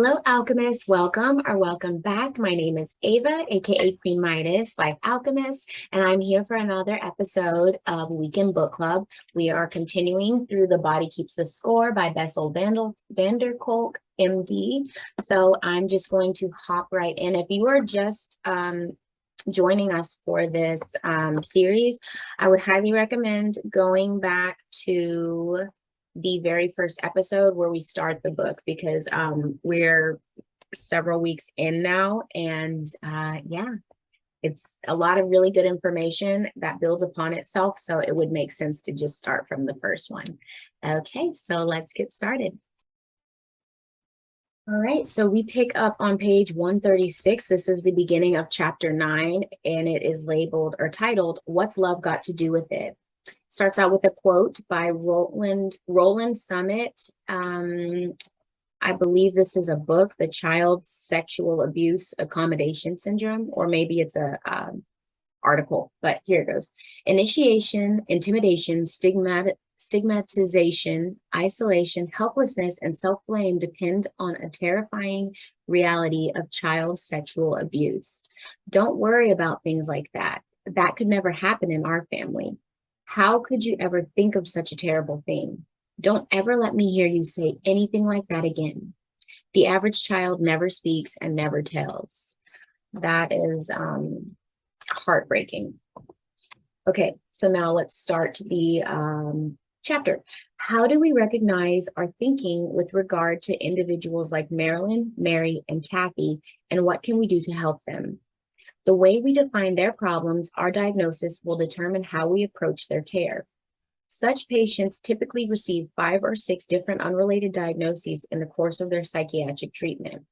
Hello, alchemists. Welcome or welcome back. My name is Ava, aka Queen Midas, Life Alchemist, and I'm here for another episode of Weekend Book Club. We are continuing through The Body Keeps the Score by Bessel Van Der Kolk, MD. So I'm just going to hop right in. If you are just joining us for this series, I would highly recommend going back to the very first episode where we start the book, because we're several weeks in now, and yeah, it's a lot of really good information that builds upon itself, so it would make sense to just start from the first one. Okay, so let's get started. All right, so we pick up on page 136. This is the beginning of chapter 9, and it is labeled or titled, "What's Love Got to Do with It?" Starts out with a quote by Roland Summit. I believe this is a book, The Child Sexual Abuse Accommodation Syndrome, or maybe it's a article, but here it goes. Initiation, intimidation, stigmatization, isolation, helplessness, and self-blame depend on a terrifying reality of child sexual abuse. Don't worry about things like that. That could never happen in our family. How could you ever think of such a terrible thing? Don't ever let me hear you say anything like that again. The average child never speaks and never tells. That is heartbreaking. Okay, so now let's start the chapter. How do we recognize our thinking with regard to individuals like Marilyn, Mary, and Kathy, and what can we do to help them? The way we define their problems, our diagnosis, will determine how we approach their care. Such patients typically receive 5 or 6 different unrelated diagnoses in the course of their psychiatric treatment.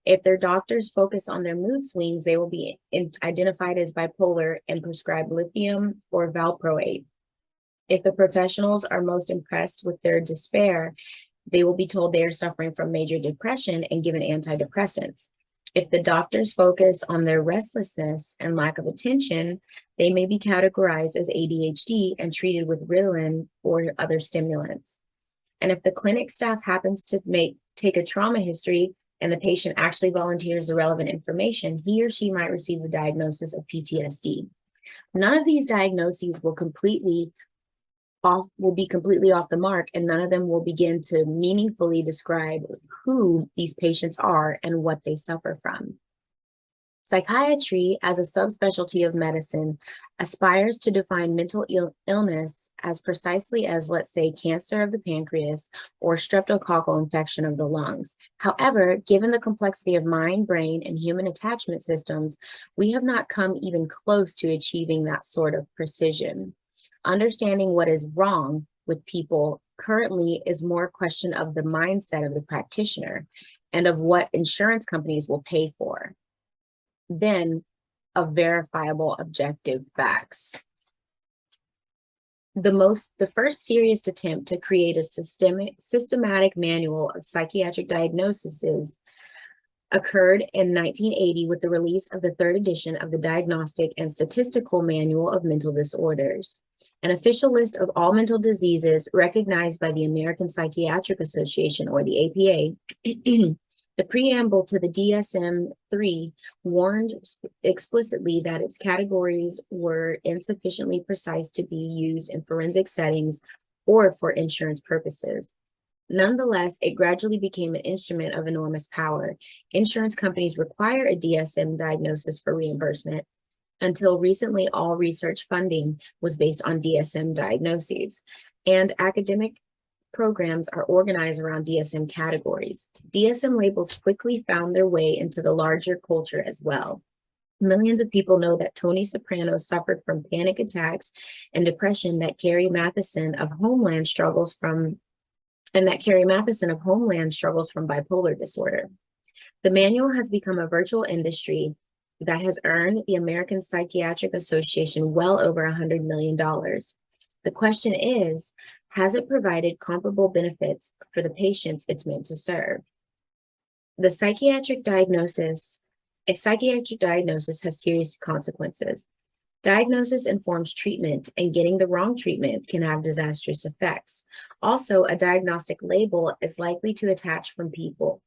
If their doctors focus on their mood swings, they will be identified as bipolar and prescribed lithium or valproate. If the professionals are most impressed with their despair, they will be told they are suffering from major depression and given antidepressants. If the doctors focus on their restlessness and lack of attention, they may be categorized as ADHD and treated with Ritalin or other stimulants. And if the clinic staff happens to take a trauma history and the patient actually volunteers the relevant information, he or she might receive the diagnosis of PTSD. None of these diagnoses will be completely off the mark, and none of them will begin to meaningfully describe who these patients are and what they suffer from. Psychiatry, as a subspecialty of medicine, aspires to define mental illness as precisely as, let's say, cancer of the pancreas or streptococcal infection of the lungs. However, given the complexity of mind, brain, and human attachment systems, we have not come even close to achieving that sort of precision. Understanding what is wrong with people currently is more a question of the mindset of the practitioner and of what insurance companies will pay for than of verifiable objective facts. The first serious attempt to create a systematic manual of psychiatric diagnoses occurred in 1980 with the release of the 3rd edition of the Diagnostic and Statistical Manual of Mental Disorders, an official list of all mental diseases recognized by the American Psychiatric Association, or the APA. The preamble to the DSM-3 warned explicitly that its categories were insufficiently precise to be used in forensic settings or for insurance purposes. Nonetheless, it gradually became an instrument of enormous power. Insurance companies require a DSM diagnosis for reimbursement. Until recently, all research funding was based on DSM diagnoses, and academic programs are organized around DSM categories. DSM labels quickly found their way into the larger culture as well. Millions of people know that Tony Soprano suffered from panic attacks and depression, that Carrie Matheson of Homeland struggles from bipolar disorder. The manual has become a virtual industry that has earned the American Psychiatric Association well over $100 million. The question is, has it provided comparable benefits for the patients it's meant to serve? A psychiatric diagnosis has serious consequences. Diagnosis informs treatment, and getting the wrong treatment can have disastrous effects. Also, a diagnostic label is likely to attach from people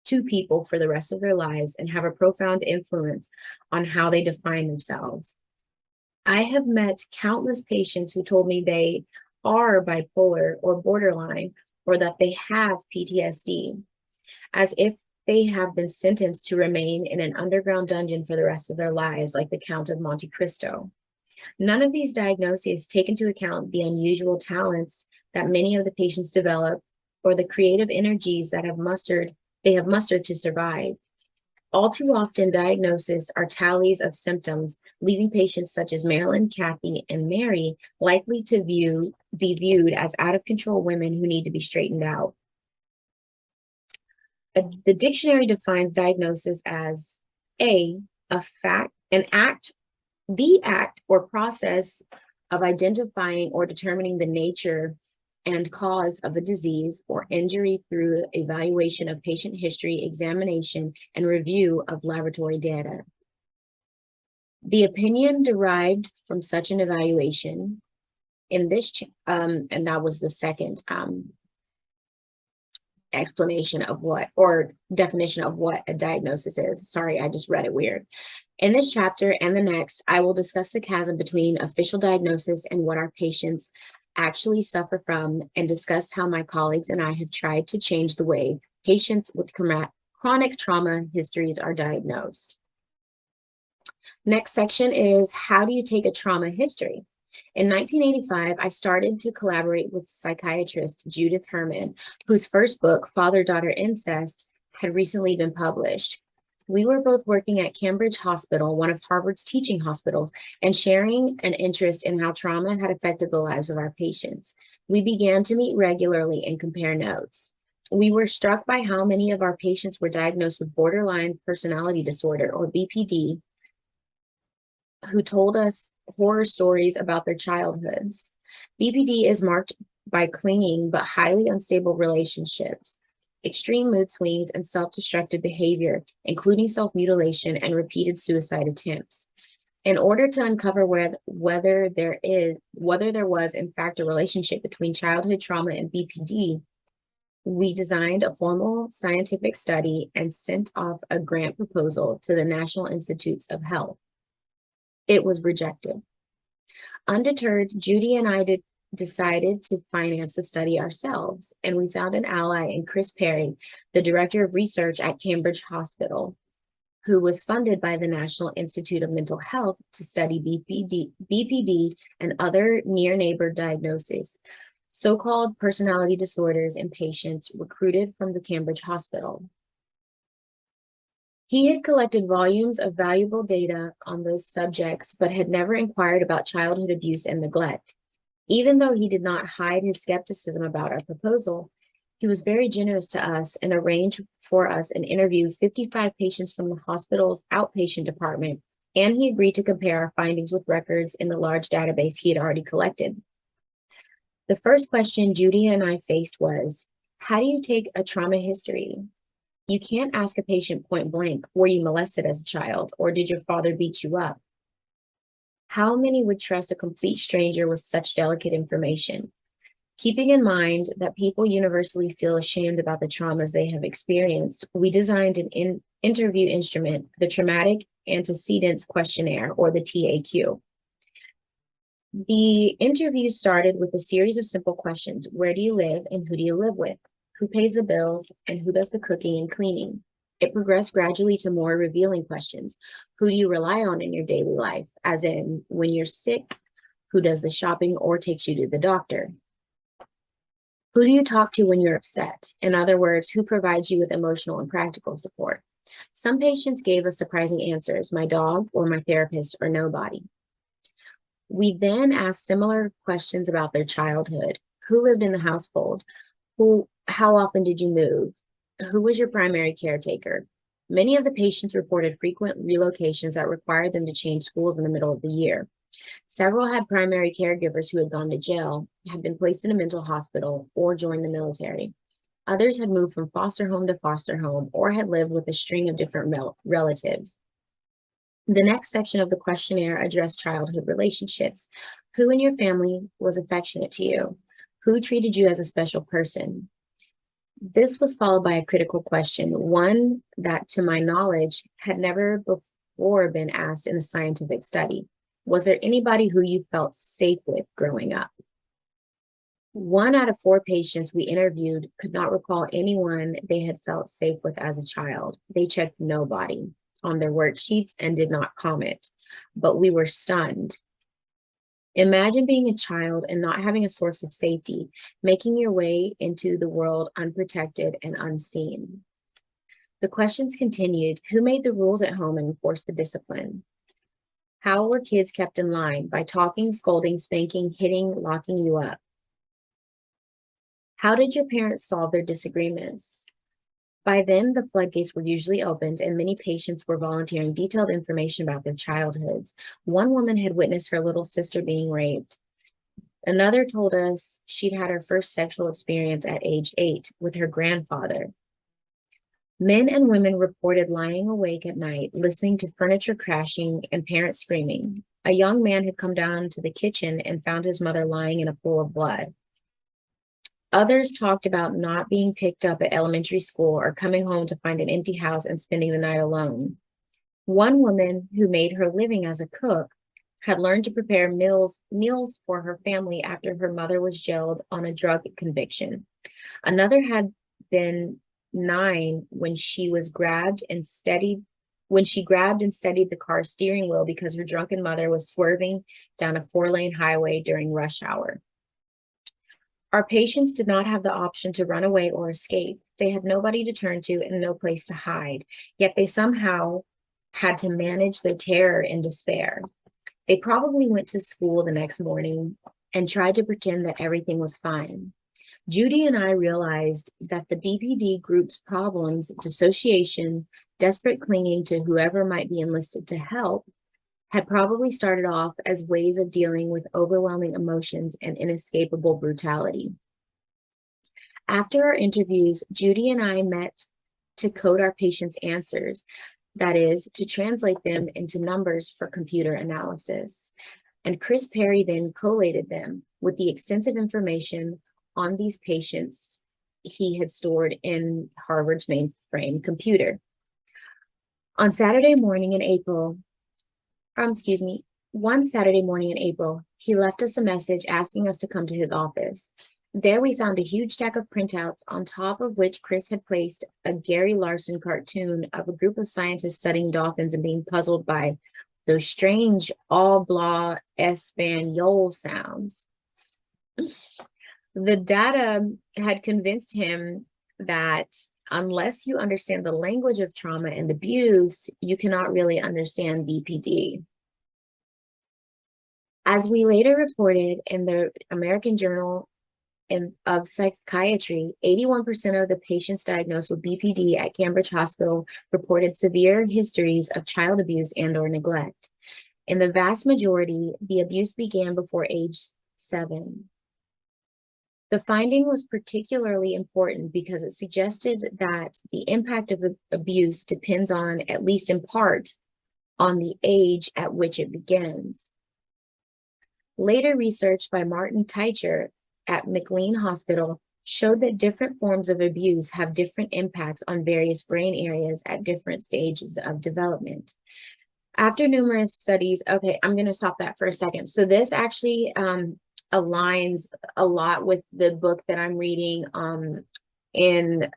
to people for the rest of their lives and have a profound influence on how they define themselves. I have met countless patients who told me they are bipolar or borderline, or that they have PTSD, as if they have been sentenced to remain in an underground dungeon for the rest of their lives, like the Count of Monte Cristo. None of these diagnoses take into account the unusual talents that many of the patients develop or the creative energies that they have mustered to survive. All too often, diagnoses are tallies of symptoms, leaving patients such as Marilyn, Kathy, and Mary likely to be viewed as out-of-control women who need to be straightened out. The dictionary defines diagnosis as the act or process of identifying or determining the nature and cause of a disease or injury through evaluation of patient history, examination, and review of laboratory data. The opinion derived from such an evaluation in this, and that was the second explanation of what, or definition of what a diagnosis is. Sorry, I just read it weird. In this chapter and the next, I will discuss the chasm between official diagnosis and what our patients actually suffer from, and discuss how my colleagues and I have tried to change the way patients with chronic trauma histories are diagnosed. Next section is, how do you take a trauma history? In 1985, I started to collaborate with psychiatrist Judith Herman, whose first book, Father-Daughter Incest, had recently been published. We were both working at Cambridge Hospital, one of Harvard's teaching hospitals, and sharing an interest in how trauma had affected the lives of our patients. We began to meet regularly and compare notes. We were struck by how many of our patients were diagnosed with borderline personality disorder, or BPD, who told us horror stories about their childhoods. BPD is marked by clinging but highly unstable relationships, extreme mood swings, and self-destructive behavior, including self-mutilation and repeated suicide attempts. In order to uncover whether there was in fact a relationship between childhood trauma and BPD, we designed a formal scientific study and sent off a grant proposal to the National Institutes of Health. It was rejected. Undeterred, Judy and I decided to finance the study ourselves, and we found an ally in Chris Perry, the director of research at Cambridge Hospital, who was funded by the National Institute of Mental Health to study BPD and other near-neighbor diagnoses, so-called personality disorders in patients recruited from the Cambridge Hospital. He had collected volumes of valuable data on those subjects, but had never inquired about childhood abuse and neglect. Even though he did not hide his skepticism about our proposal, he was very generous to us and arranged for us an interview of 55 patients from the hospital's outpatient department, and he agreed to compare our findings with records in the large database he had already collected. The first question Judy and I faced was, how do you take a trauma history? You can't ask a patient point blank, were you molested as a child, or did your father beat you up? How many would trust a complete stranger with such delicate information? Keeping in mind that people universally feel ashamed about the traumas they have experienced, we designed an interview instrument, the Traumatic Antecedents Questionnaire, or the TAQ. The interview started with a series of simple questions. Where do you live and who do you live with? Who pays the bills and who does the cooking and cleaning? It progressed gradually to more revealing questions. Who do you rely on in your daily life? As in, when you're sick, who does the shopping or takes you to the doctor? Who do you talk to when you're upset? In other words, who provides you with emotional and practical support? Some patients gave us surprising answers, my dog or my therapist or nobody. We then asked similar questions about their childhood. Who lived in the household? How often did you move? Who was your primary caretaker? Many of the patients reported frequent relocations that required them to change schools in the middle of the year. Several had primary caregivers who had gone to jail, had been placed in a mental hospital, or joined the military. Others had moved from foster home to foster home, or had lived with a string of different relatives. The next section of the questionnaire addressed childhood relationships. Who in your family was affectionate to you? Who treated you as a special person? This was followed by a critical question, one that, to my knowledge, had never before been asked in a scientific study. Was there anybody who you felt safe with growing up? 1 out of 4 patients we interviewed could not recall anyone they had felt safe with as a child. They checked nobody on their worksheets and did not comment, but we were stunned. Imagine being a child and not having a source of safety, making your way into the world unprotected and unseen. The questions continued. Who made the rules at home and enforced the discipline? How were kids kept in line? By talking, scolding, spanking, hitting, locking you up? How did your parents solve their disagreements? By then, the floodgates were usually opened, and many patients were volunteering detailed information about their childhoods. One woman had witnessed her little sister being raped. Another told us she'd had her first sexual experience at age 8 with her grandfather. Men and women reported lying awake at night, listening to furniture crashing and parents screaming. A young man had come down to the kitchen and found his mother lying in a pool of blood. Others talked about not being picked up at elementary school or coming home to find an empty house and spending the night alone. One woman who made her living as a cook had learned to prepare meals for her family after her mother was jailed on a drug conviction. Another had been 9 when she grabbed and steadied the car's steering wheel because her drunken mother was swerving down a 4-lane highway during rush hour. Our patients did not have the option to run away or escape. They had nobody to turn to and no place to hide, yet they somehow had to manage their terror and despair. They probably went to school the next morning and tried to pretend that everything was fine. Judy and I realized that the BPD group's problems, dissociation, desperate clinging to whoever might be enlisted to help, had probably started off as ways of dealing with overwhelming emotions and inescapable brutality. After our interviews, Judy and I met to code our patients' answers, that is, to translate them into numbers for computer analysis. And Chris Perry then collated them with the extensive information on these patients he had stored in Harvard's mainframe computer. One Saturday morning in April, he left us a message asking us to come to his office. There we found a huge stack of printouts on top of which Chris had placed a Gary Larson cartoon of a group of scientists studying dolphins and being puzzled by those strange all blah Espanol sounds. The data had convinced him that unless you understand the language of trauma and abuse, you cannot really understand BPD. As we later reported in the American Journal of Psychiatry, 81% of the patients diagnosed with BPD at Cambridge Hospital reported severe histories of child abuse and/or neglect. In the vast majority, the abuse began before age 7. The finding was particularly important because it suggested that the impact of abuse depends on, at least in part, on the age at which it begins. Later research by Martin Teicher at McLean Hospital showed that different forms of abuse have different impacts on various brain areas at different stages of development. After numerous studies, okay, I'm going to stop that for a second. So this actually aligns a lot with the book that I'm reading in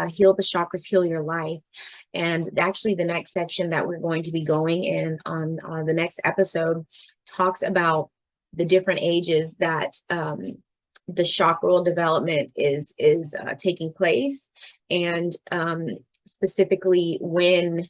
Heal the Chakras, Heal Your Life. And actually the next section that we're going to be going in on the next episode talks about the different ages that the chakral development is taking place, and specifically when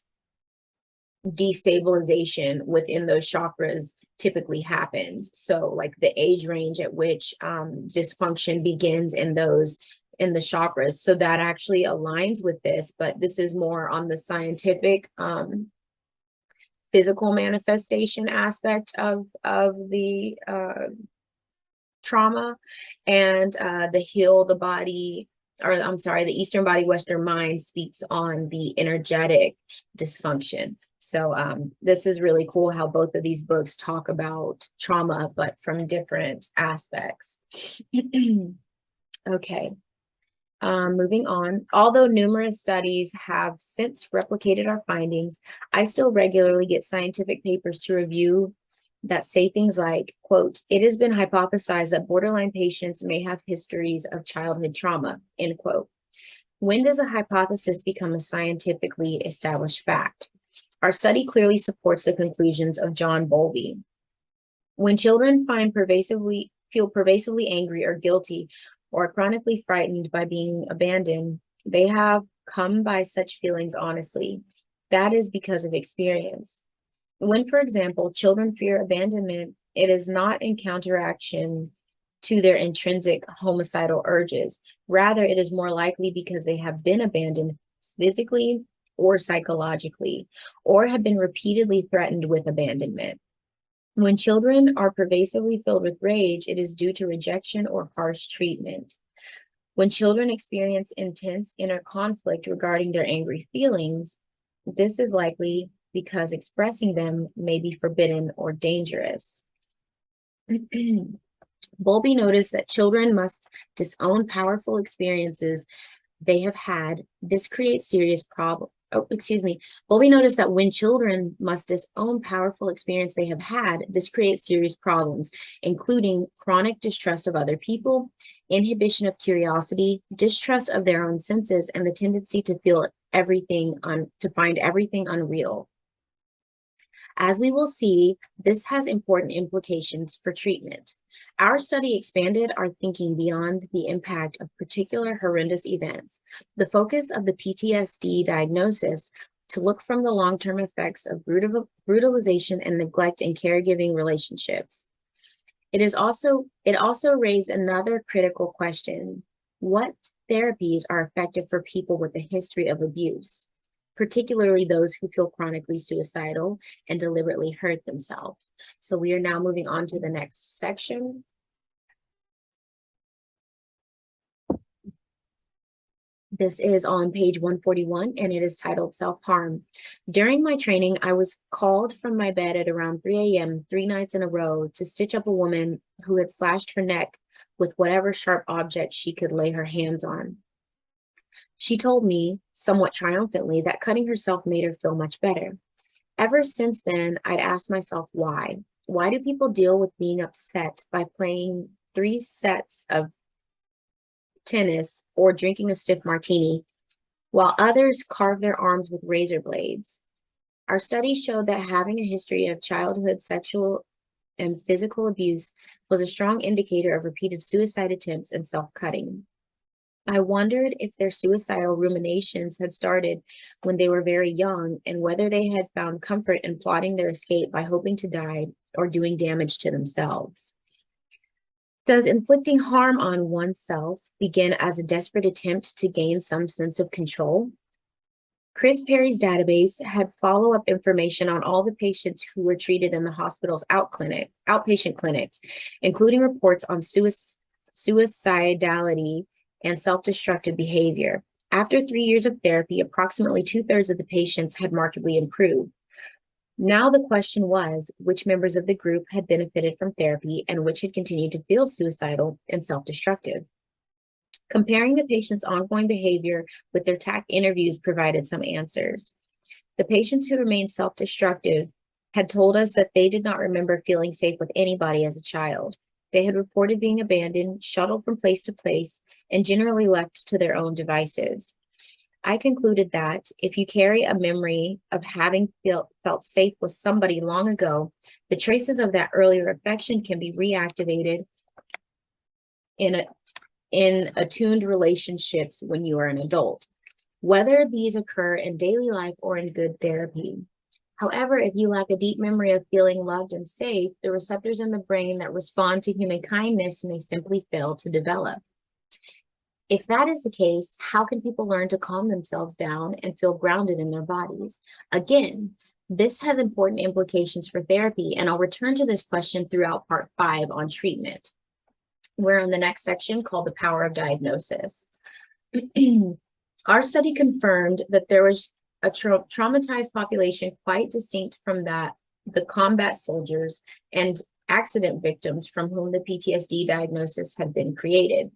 destabilization within those chakras typically happens. So like the age range at which dysfunction begins in the chakras. So that actually aligns with this, but this is more on the scientific physical manifestation aspect of the trauma, and the Eastern Body, Western Mind speaks on the energetic dysfunction. So this is really cool how both of these books talk about trauma, but from different aspects. Okay. Moving on, although numerous studies have since replicated our findings, I still regularly get scientific papers to review that say things like, quote, "It has been hypothesized that borderline patients may have histories of childhood trauma," end quote. When does a hypothesis become a scientifically established fact? Our study clearly supports the conclusions of John Bowlby. When children feel pervasively angry or guilty or chronically frightened by being abandoned, they have come by such feelings honestly. That is because of experience. When, for example, children fear abandonment, it is not in counteraction to their intrinsic homicidal urges. Rather, it is more likely because they have been abandoned physically or psychologically, or have been repeatedly threatened with abandonment. When children are pervasively filled with rage, it is due to rejection or harsh treatment. When children experience intense inner conflict regarding their angry feelings, this is likely because expressing them may be forbidden or dangerous. Bowlby noticed that children must disown powerful experiences they have had. This creates serious problems. Bowlby noticed that when children must disown powerful experience they have had, this creates serious problems, including chronic distrust of other people, inhibition of curiosity, distrust of their own senses, and the tendency to find everything unreal. As we will see, this has important implications for treatment. Our study expanded our thinking beyond the impact of particular horrendous events. The focus of the PTSD diagnosis to look from the long-term effects of brutalization and neglect in caregiving relationships. It also raised another critical question: what therapies are effective for people with a history of abuse, particularly those who feel chronically suicidal and deliberately hurt themselves? So we are now moving on to the next section. This is on page 141, and it is titled Self-Harm. During my training, I was called from my bed at around 3 a.m. 3 nights in a row to stitch up a woman who had slashed her neck with whatever sharp object she could lay her hands on. She told me, somewhat triumphantly, that cutting herself made her feel much better. Ever since then, I'd asked myself why. Why do people deal with being upset by playing 3 sets of tennis or drinking a stiff martini, while others carve their arms with razor blades? Our study showed that having a history of childhood sexual and physical abuse was a strong indicator of repeated suicide attempts and self-cutting. I wondered if their suicidal ruminations had started when they were very young, and whether they had found comfort in plotting their escape by hoping to die or doing damage to themselves. Does inflicting harm on oneself begin as a desperate attempt to gain some sense of control? Chris Perry's database had follow-up information on all the patients who were treated in the hospital's outpatient clinics, including reports on suicidality and self-destructive behavior. After 3 years of therapy, approximately 2/3 of the patients had markedly improved. Now the question was, which members of the group had benefited from therapy and which had continued to feel suicidal and self-destructive? Comparing the patient's ongoing behavior with their TAC interviews provided some answers. The patients who remained self-destructive had told us that they did not remember feeling safe with anybody as a child. They had reported being abandoned, shuttled from place to place, and generally left to their own devices. I concluded that if you carry a memory of having felt safe with somebody long ago, the traces of that earlier affection can be reactivated in attuned relationships when you are an adult, whether these occur in daily life or in good therapy. However, if you lack a deep memory of feeling loved and safe, the receptors in the brain that respond to human kindness may simply fail to develop. If that is the case, how can people learn to calm themselves down and feel grounded in their bodies? Again, this has important implications for therapy, and I'll return to this question throughout part 5 on treatment. We're in the next section called the power of diagnosis. Our study confirmed that there was a traumatized population quite distinct from the combat soldiers and accident victims from whom the PTSD diagnosis had been created.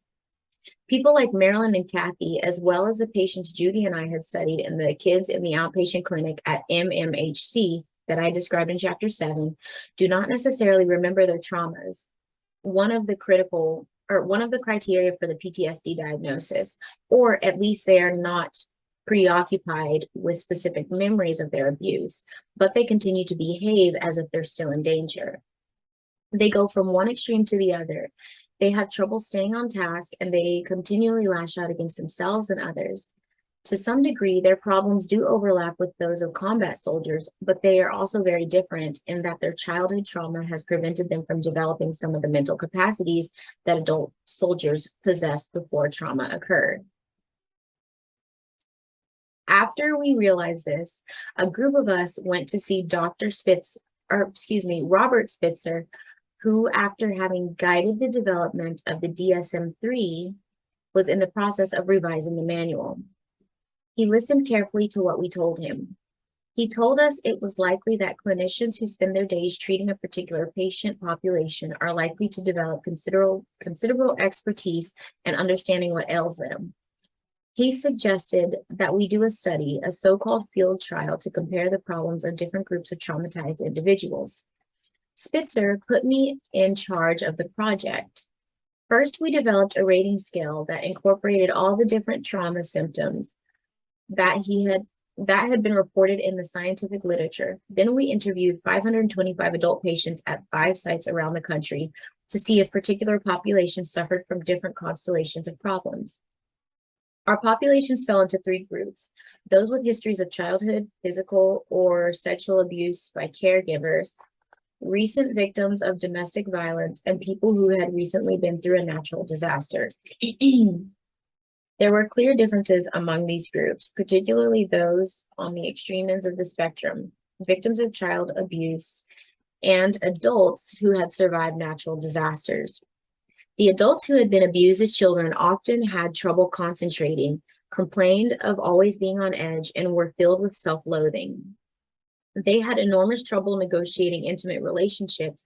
People like Marilyn and Kathy, as well as the patients Judy and I had studied and the kids in the outpatient clinic at MMHC that I described in chapter 7, do not necessarily remember their traumas. One of the criteria for the PTSD diagnosis, or at least they are not preoccupied with specific memories of their abuse, but they continue to behave as if they're still in danger. They go from one extreme to the other. They have trouble staying on task, and they continually lash out against themselves and others. To some degree, their problems do overlap with those of combat soldiers, but they are also very different in that their childhood trauma has prevented them from developing some of the mental capacities that adult soldiers possessed before trauma occurred. After we realized this, a group of us went to see Robert Spitzer, who, after having guided the development of the DSM-3, was in the process of revising the manual. He listened carefully to what we told him. He told us it was likely that clinicians who spend their days treating a particular patient population are likely to develop considerable expertise and understanding what ails them. He suggested that we do a study, a so-called field trial, to compare the problems of different groups of traumatized individuals. Spitzer put me in charge of the project. First, we developed a rating scale that incorporated all the different trauma symptoms that had been reported in the scientific literature. Then we interviewed 525 adult patients at 5 sites around the country to see if particular populations suffered from different constellations of problems. Our populations fell into 3 groups: those with histories of childhood, physical, or sexual abuse by caregivers, recent victims of domestic violence, and people who had recently been through a natural disaster. There were clear differences among these groups, particularly those on the extreme ends of the spectrum, victims of child abuse, and adults who had survived natural disasters. The adults who had been abused as children often had trouble concentrating, complained of always being on edge, and were filled with self-loathing. They had enormous trouble negotiating intimate relationships,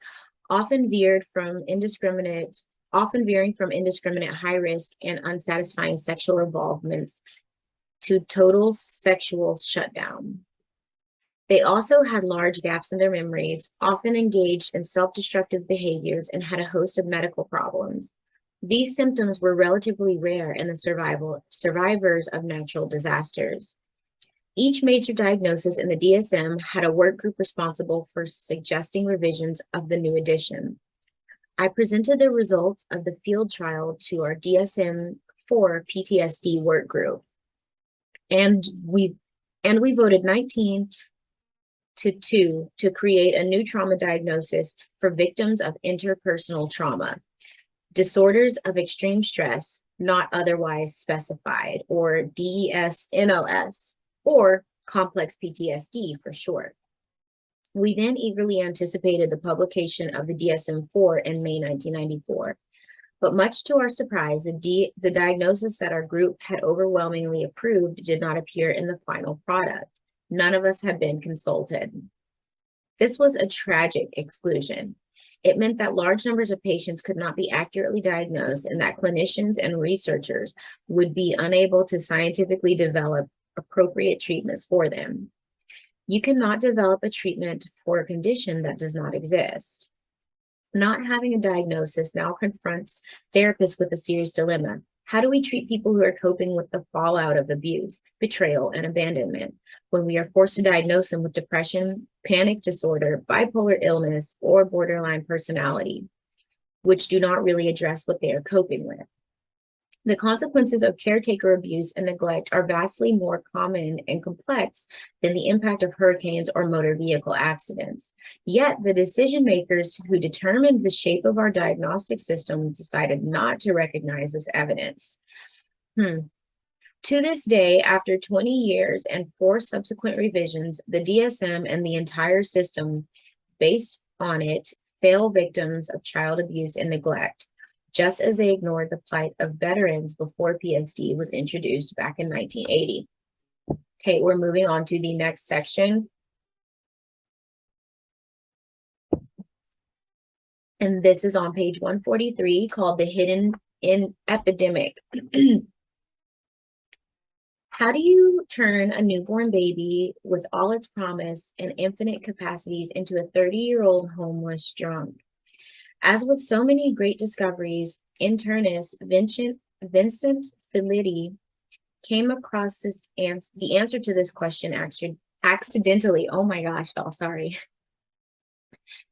often veering from indiscriminate high risk and unsatisfying sexual involvements to total sexual shutdown. They also had large gaps in their memories, often engaged in self-destructive behaviors, and had a host of medical problems. These symptoms were relatively rare in the survivors of natural disasters. Each major diagnosis in the DSM had a work group responsible for suggesting revisions of the new edition. I presented the results of the field trial to our DSM-4 PTSD work group, and we voted 19-2 to create a new trauma diagnosis for victims of interpersonal trauma, disorders of extreme stress not otherwise specified, or DES-NLS, or complex PTSD for short. We then eagerly anticipated the publication of the DSM-4 in May 1994. But much to our surprise, the diagnosis that our group had overwhelmingly approved did not appear in the final product. None of us had been consulted. This was a tragic exclusion. It meant that large numbers of patients could not be accurately diagnosed and that clinicians and researchers would be unable to scientifically develop appropriate treatments for them. You cannot develop a treatment for a condition that does not exist. Not having a diagnosis now confronts therapists with a serious dilemma. How do we treat people who are coping with the fallout of abuse, betrayal, and abandonment when we are forced to diagnose them with depression, panic disorder, bipolar illness, or borderline personality, which do not really address what they are coping with? The consequences of caretaker abuse and neglect are vastly more common and complex than the impact of hurricanes or motor vehicle accidents. Yet the decision makers who determined the shape of our diagnostic system decided not to recognize this evidence. To this day, after 20 years and 4 subsequent revisions, the DSM and the entire system based on it fail victims of child abuse and neglect, just as they ignored the plight of veterans before PSD was introduced back in 1980. Okay, we're moving on to the next section. And this is on page 143, called the hidden epidemic. How do you turn a newborn baby with all its promise and infinite capacities into a 30-year-old homeless drunk? As with so many great discoveries, internist Vincent Felitti came across the answer to this question accidentally. Oh my gosh, y'all, sorry.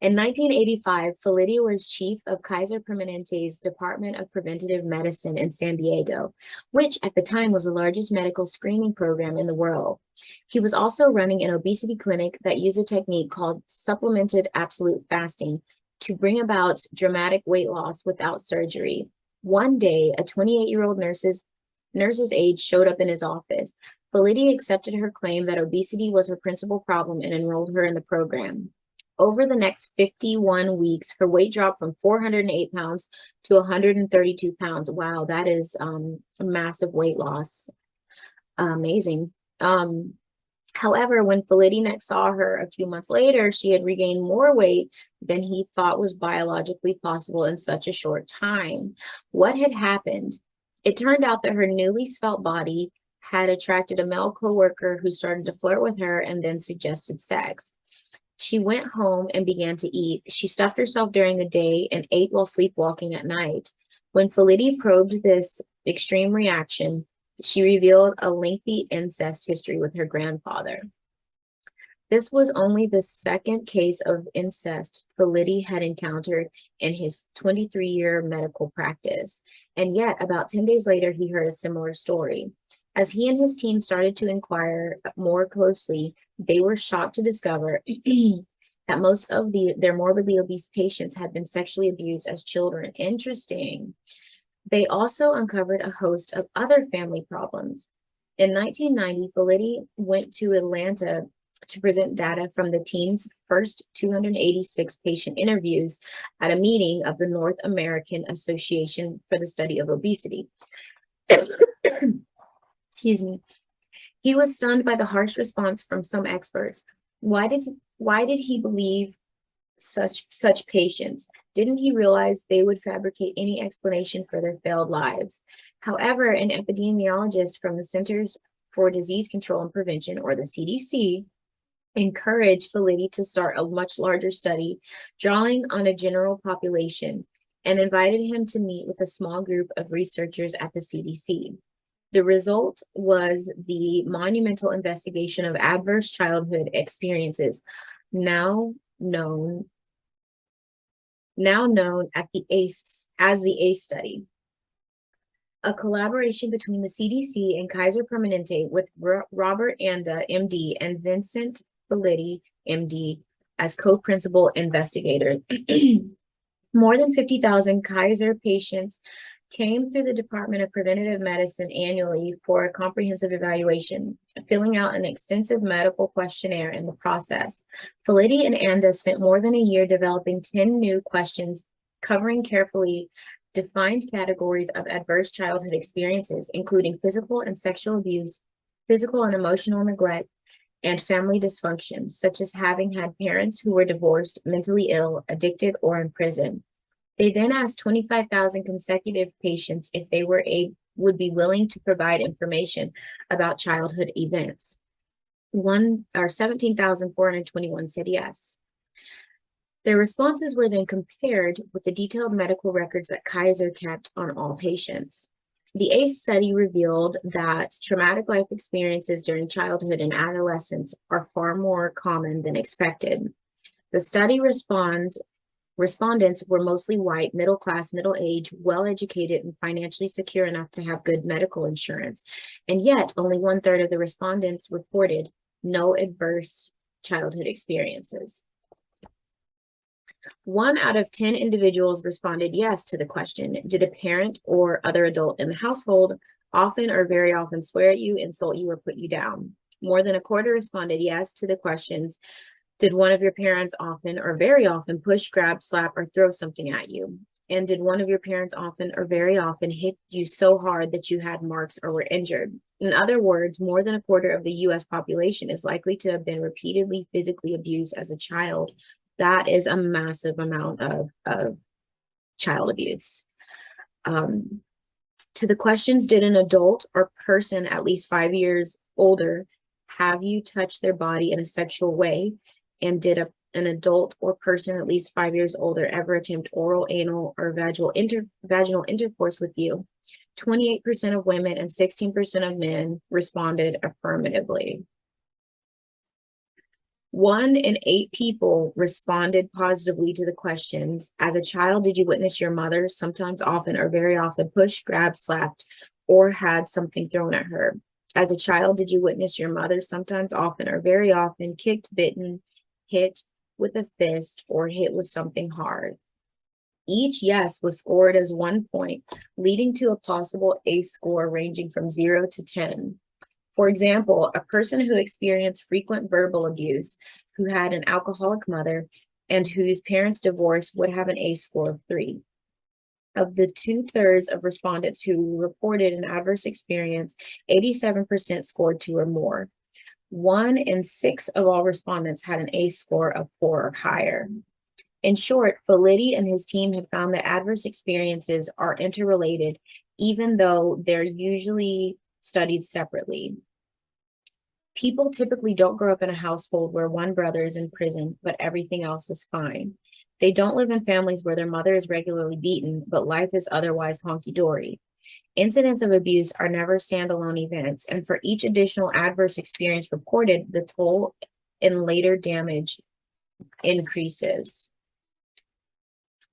In 1985, Felitti was chief of Kaiser Permanente's Department of Preventative Medicine in San Diego, which at the time was the largest medical screening program in the world. He was also running an obesity clinic that used a technique called supplemented absolute fasting to bring about dramatic weight loss without surgery. One day, a 28-year-old nurse's aide showed up in his office. Felitti accepted her claim that obesity was her principal problem and enrolled her in the program. Over the next 51 weeks, her weight dropped from 408 pounds to 132 pounds. Wow, that is a massive weight loss. Amazing. However, when Felitti next saw her a few months later, she had regained more weight than he thought was biologically possible in such a short time. What had happened? It turned out that her newly svelte body had attracted a male coworker who started to flirt with her and then suggested sex. She went home and began to eat. She stuffed herself during the day and ate while sleepwalking at night. When Felitti probed this extreme reaction, she revealed a lengthy incest history with her grandfather. This was only the second case of incest Felitti had encountered in his 23-year medical practice, and yet about 10 days later, he heard a similar story. As he and his team started to inquire more closely, they were shocked to discover that most of their morbidly obese patients had been sexually abused as children. Interesting. They also uncovered a host of other family problems. In 1990, Felitti went to Atlanta to present data from the team's first 286 patient interviews at a meeting of the North American Association for the Study of Obesity. Excuse me. He was stunned by the harsh response from some experts. Why did he believe such patients? Didn't he realize they would fabricate any explanation for their failed lives? However, an epidemiologist from the Centers for Disease Control and Prevention, or the CDC, encouraged Felitti to start a much larger study, drawing on a general population, and invited him to meet with a small group of researchers at the CDC. The result was the monumental investigation of adverse childhood experiences, now known as the ACE study, a collaboration between the CDC and Kaiser Permanente with Robert Anda, MD, and Vincent Felitti, MD, as co-principal investigators. More than 50,000 Kaiser patients came through the Department of Preventative Medicine annually for a comprehensive evaluation, filling out an extensive medical questionnaire in the process. Felitti and Anda spent more than a year developing 10 new questions covering carefully defined categories of adverse childhood experiences, including physical and sexual abuse, physical and emotional neglect, and family dysfunction, such as having had parents who were divorced, mentally ill, addicted, or in prison. They then asked 25,000 consecutive patients if they would be willing to provide information about childhood events. 17,421 said yes. Their responses were then compared with the detailed medical records that Kaiser kept on all patients. The ACE study revealed that traumatic life experiences during childhood and adolescence are far more common than expected. The study respondents were mostly white, middle class, middle age, well-educated, and financially secure enough to have good medical insurance. And yet, only 1/3 of the respondents reported no adverse childhood experiences. 1 out of 10 individuals responded yes to the question, did a parent or other adult in the household often or very often swear at you, insult you, or put you down? More than a quarter responded yes to the questions, did one of your parents often or very often push, grab, slap, or throw something at you? And did one of your parents often or very often hit you so hard that you had marks or were injured? In other words, more than a quarter of the US population is likely to have been repeatedly physically abused as a child. That is a massive amount of child abuse. To the questions, did an adult or person at least 5 years older have you touched their body in a sexual way? And did an adult or person at least 5 years older ever attempt oral, anal, or vaginal intercourse with you? 28% of women and 16% of men responded affirmatively. 1 in 8 people responded positively to the questions. As a child, did you witness your mother, sometimes, often, or very often, pushed, grabbed, slapped, or had something thrown at her? As a child, did you witness your mother, sometimes, often, or very often, kicked, bitten, hit with a fist, or hit with something hard? Each yes was scored as 1 point, leading to a possible ACE score ranging from 0 to 10. For example, a person who experienced frequent verbal abuse, who had an alcoholic mother, and whose parents divorced would have an ACE score of 3. Of the 2/3 of respondents who reported an adverse experience, 87% scored 2 or more. 1 in 6 of all respondents had an ACE score of 4 or higher. In short, Felitti and his team have found that adverse experiences are interrelated, even though they're usually studied separately. People typically don't grow up in a household where one brother is in prison, but everything else is fine. They don't live in families where their mother is regularly beaten, but life is otherwise honky-dory. Incidents of abuse are never standalone events, and for each additional adverse experience reported, the toll and later damage increases.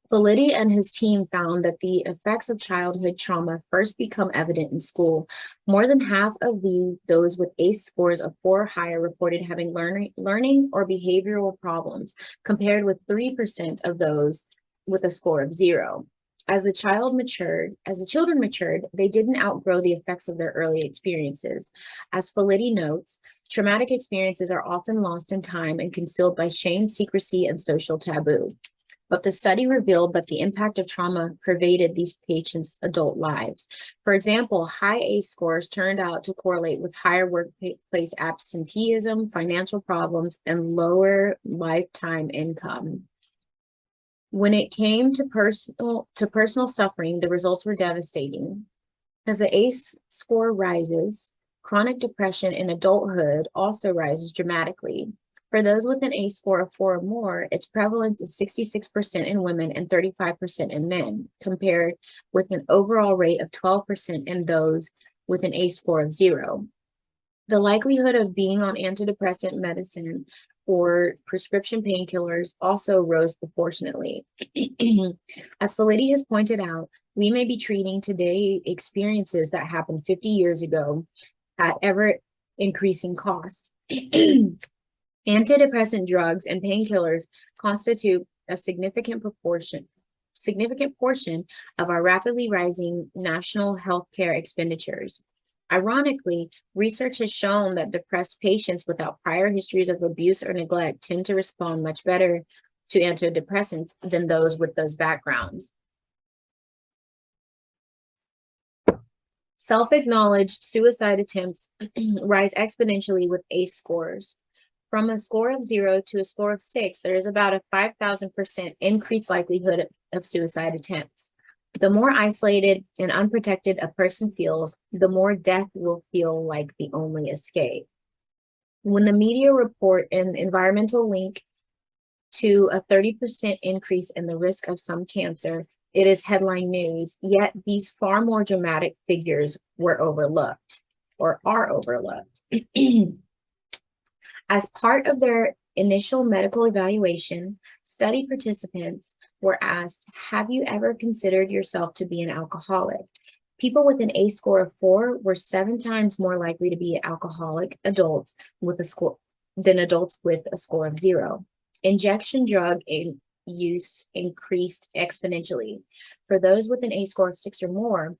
Felitti and his team found that the effects of childhood trauma first become evident in school. More than half of those with ACE scores of 4 or higher reported having learning or behavioral problems, compared with 3% of those with a score of 0. As the children matured, they didn't outgrow the effects of their early experiences. As Felitti notes, traumatic experiences are often lost in time and concealed by shame, secrecy, and social taboo. But the study revealed that the impact of trauma pervaded these patients' adult lives. For example, high ACE scores turned out to correlate with higher workplace absenteeism, financial problems, and lower lifetime income. When it came to personal suffering, the results were devastating. As the ACE score rises, chronic depression in adulthood also rises dramatically. For those with an ACE score of 4 or more, its prevalence is 66% in women and 35% in men, compared with an overall rate of 12% in those with an ACE score of 0. The likelihood of being on antidepressant medicine or prescription painkillers also rose proportionately. As Felitti has pointed out, we may be treating today experiences that happened 50 years ago at ever-increasing cost. Antidepressant drugs and painkillers constitute a significant portion of our rapidly rising national healthcare expenditures. Ironically, research has shown that depressed patients without prior histories of abuse or neglect tend to respond much better to antidepressants than those with those backgrounds. Self-acknowledged suicide attempts rise exponentially with ACE scores. From a score of 0 to a score of 6, there is about a 5,000% increased likelihood of suicide attempts. The more isolated and unprotected a person feels, the more death will feel like the only escape. When the media report an environmental link to a 30% increase in the risk of some cancer, it is headline news, yet these far more dramatic figures were overlooked or are overlooked. As part of their initial medical evaluation, study participants were asked, have you ever considered yourself to be an alcoholic? People with an ACE score of 4 were 7 times more likely to be alcoholic adults with a score than adults with a score of 0. Injection drug use increased exponentially. For those with an ACE score of 6 or more,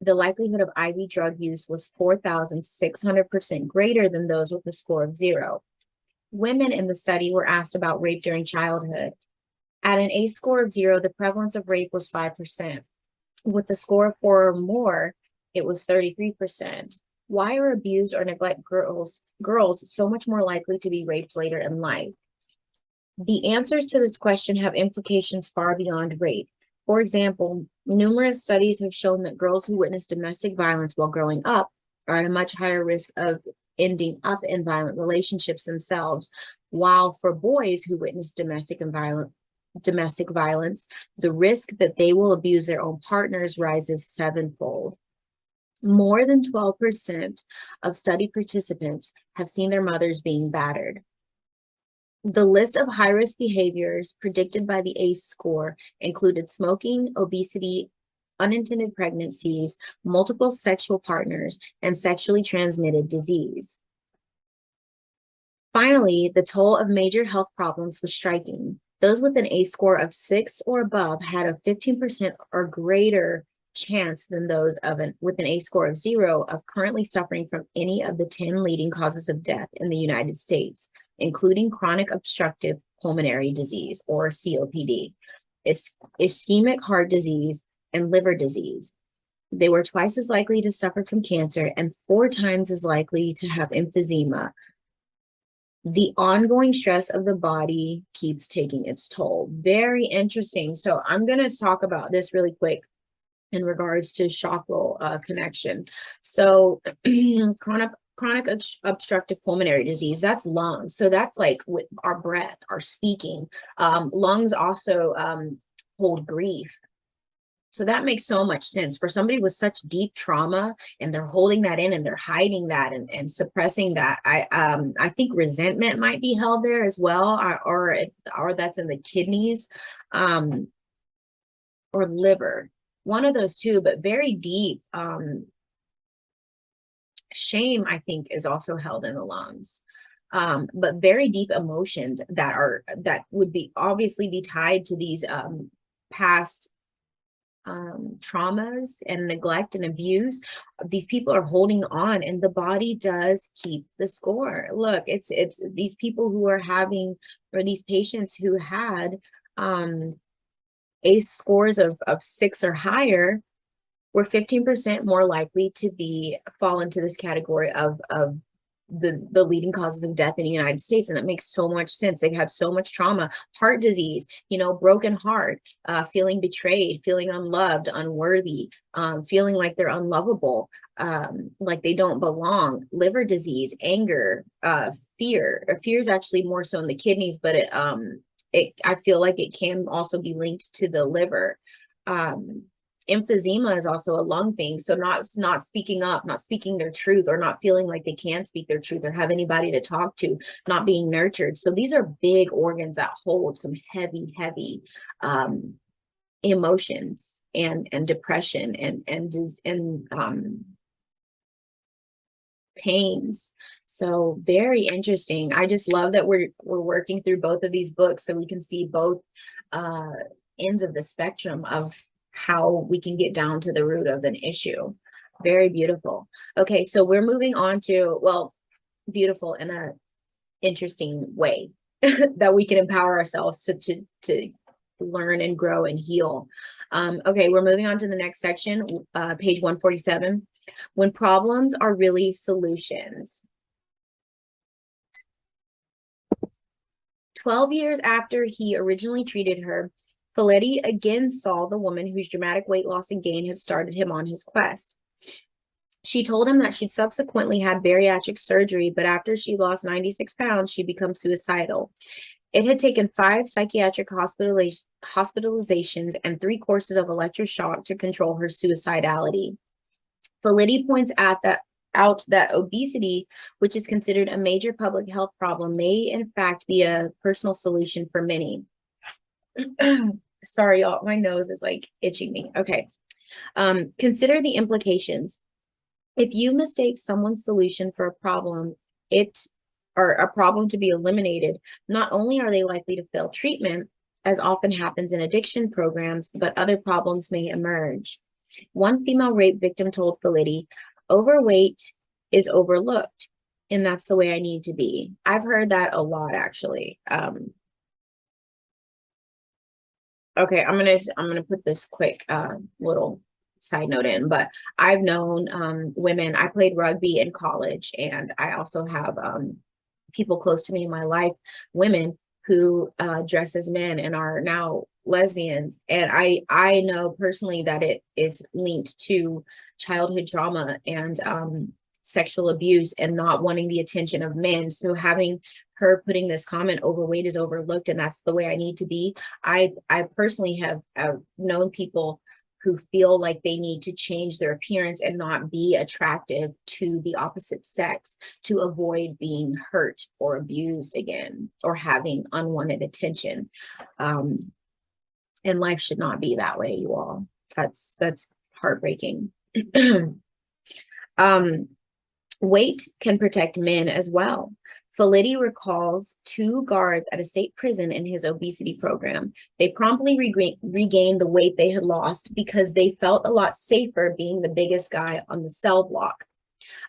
the likelihood of IV drug use was 4,600% greater than those with a score of 0. Women in the study were asked about rape during childhood. At an ACE score of 0, the prevalence of rape was 5%. With a score of 4 or more, it was 33%. Why are abused or neglected girls so much more likely to be raped later in life? The answers to this question have implications far beyond rape. For example, numerous studies have shown that girls who witness domestic violence while growing up are at a much higher risk of ending up in violent relationships themselves, while for boys who witness domestic violence, the risk that they will abuse their own partners rises sevenfold. More than 12% of study participants have seen their mothers being battered. The list of high-risk behaviors predicted by the ACE score included smoking, obesity, unintended pregnancies, multiple sexual partners, and sexually transmitted disease. Finally, the toll of major health problems was striking. Those with an ACE score of 6 or above had a 15% or greater chance than those with an ACE score of 0 of currently suffering from any of the 10 leading causes of death in the United States, including chronic obstructive pulmonary disease, or COPD, ischemic heart disease, and liver disease. They were twice as likely to suffer from cancer and 4 times as likely to have emphysema. The ongoing stress of the body keeps taking its toll. Very interesting. So I'm going to talk about this really quick in regards to chakral connection. So chronic obstructive pulmonary disease, that's lungs. So that's like with our breath, our speaking. Lungs also hold grief. So that makes so much sense for somebody with such deep trauma, and they're holding that in and they're hiding that and suppressing that. I think resentment might be held there as well, or that's in the kidneys, or liver, one of those two, but very deep. Shame, I think, is also held in the lungs. But very deep emotions that would be obviously be tied to these past traumas and neglect and abuse. These people are holding on, and the body does keep the score. Look, it's these people who are having, or these patients who had ACE scores of 6 or higher were 15% more likely to fall into this category of the leading causes of death in the United States. And that makes so much sense. They've had so much trauma, heart disease, broken heart, feeling betrayed, feeling unloved, unworthy, feeling like they're unlovable, like they don't belong, liver disease, anger, fear. Fear is actually more so in the kidneys, but I feel like it can also be linked to the liver. Emphysema is also a lung thing. So not speaking up, not speaking their truth, or not feeling like they can speak their truth or have anybody to talk to, not being nurtured. So these are big organs that hold some heavy emotions and depression and pains. So very interesting. I just love that we're working through both of these books so we can see both ends of the spectrum of how we can get down to the root of an issue. Very beautiful. Okay, so we're moving on to, well, beautiful in a interesting way that we can empower ourselves to learn and grow and heal. Okay, we're moving on to the next section, page 147. When problems are really solutions. 12 years after he originally treated her, Felitti again saw the woman whose dramatic weight loss and gain had started him on his quest. She told him that she'd subsequently had bariatric surgery, but after she lost 96 pounds, she'd become suicidal. It had taken 5 psychiatric hospitalizations and 3 courses of electroshock to control her suicidality. Felitti points out that obesity, which is considered a major public health problem, may in fact be a personal solution for many. Sorry, y'all, my nose is like itching me. Okay. Consider the implications. If you mistake someone's solution for a problem, or a problem to be eliminated, not only are they likely to fail treatment, as often happens in addiction programs, but other problems may emerge. One female rape victim told Felitti, "Overweight is overlooked, and that's the way I need to be." I've heard that a lot, actually. Okay, I'm gonna put this quick little side note in, but I've known women. I played rugby in college, and I also have people close to me in my life, women who dress as men and are now lesbians. And I know personally that it is linked to childhood trauma and sexual abuse and not wanting the attention of men. So having her putting this comment, overweight is overlooked and that's the way I need to be. I personally have known people who feel like they need to change their appearance and not be attractive to the opposite sex to avoid being hurt or abused again or having unwanted attention. And life should not be that way, you all. That's heartbreaking. Weight can protect men as well. Felitti recalls 2 guards at a state prison in his obesity program. They promptly regained the weight they had lost because they felt a lot safer being the biggest guy on the cell block.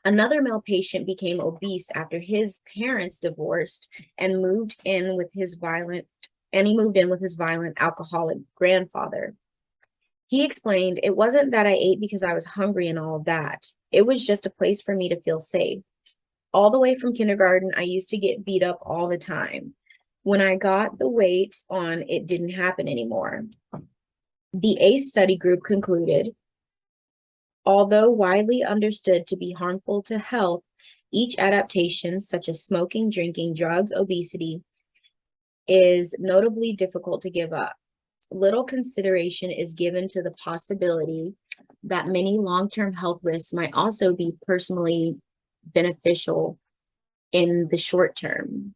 Another male patient became obese after his parents divorced and moved in with his violent alcoholic grandfather. He explained, "It wasn't that I ate because I was hungry and all of that. It was just a place for me to feel safe. All the way from kindergarten, I used to get beat up all the time. When I got the weight on, it didn't happen anymore." The ACE study group concluded, although widely understood to be harmful to health, each adaptation, such as smoking, drinking, drugs, obesity, is notably difficult to give up. Little consideration is given to the possibility that many long-term health risks might also be personally beneficial in the short term.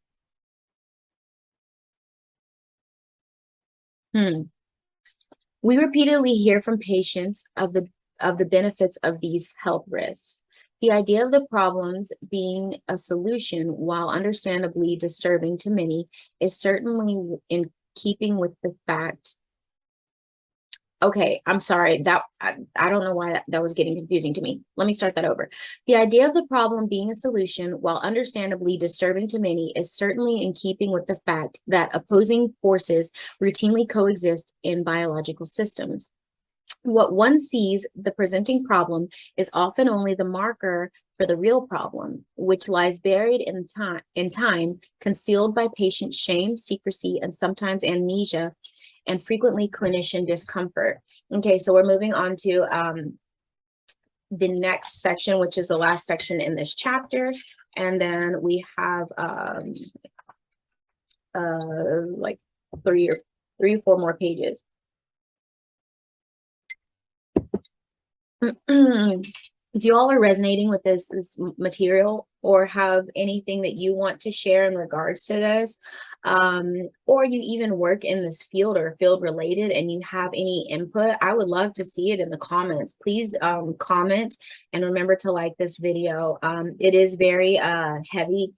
We repeatedly hear from patients of the benefits of these health risks. The idea of the problems being a solution, while understandably disturbing to many, is certainly in keeping with the fact. Okay, I'm sorry, that I don't know why that was getting confusing to me. Let me start that over. The idea of the problem being a solution, while understandably disturbing to many, is certainly in keeping with the fact that opposing forces routinely coexist in biological systems. What one sees the presenting problem is often only the marker for the real problem, which lies buried in time, concealed by patient shame, secrecy, and sometimes amnesia, and frequently clinician discomfort. Okay, so we're moving on to the next section, which is the last section in this chapter. And then we have like three or four more pages. If you all are resonating with this material or have anything that you want to share in regards to this, or you even work in this field or field related and you have any input, I would love to see it in the comments. Please comment and remember to like this video. It is very heavy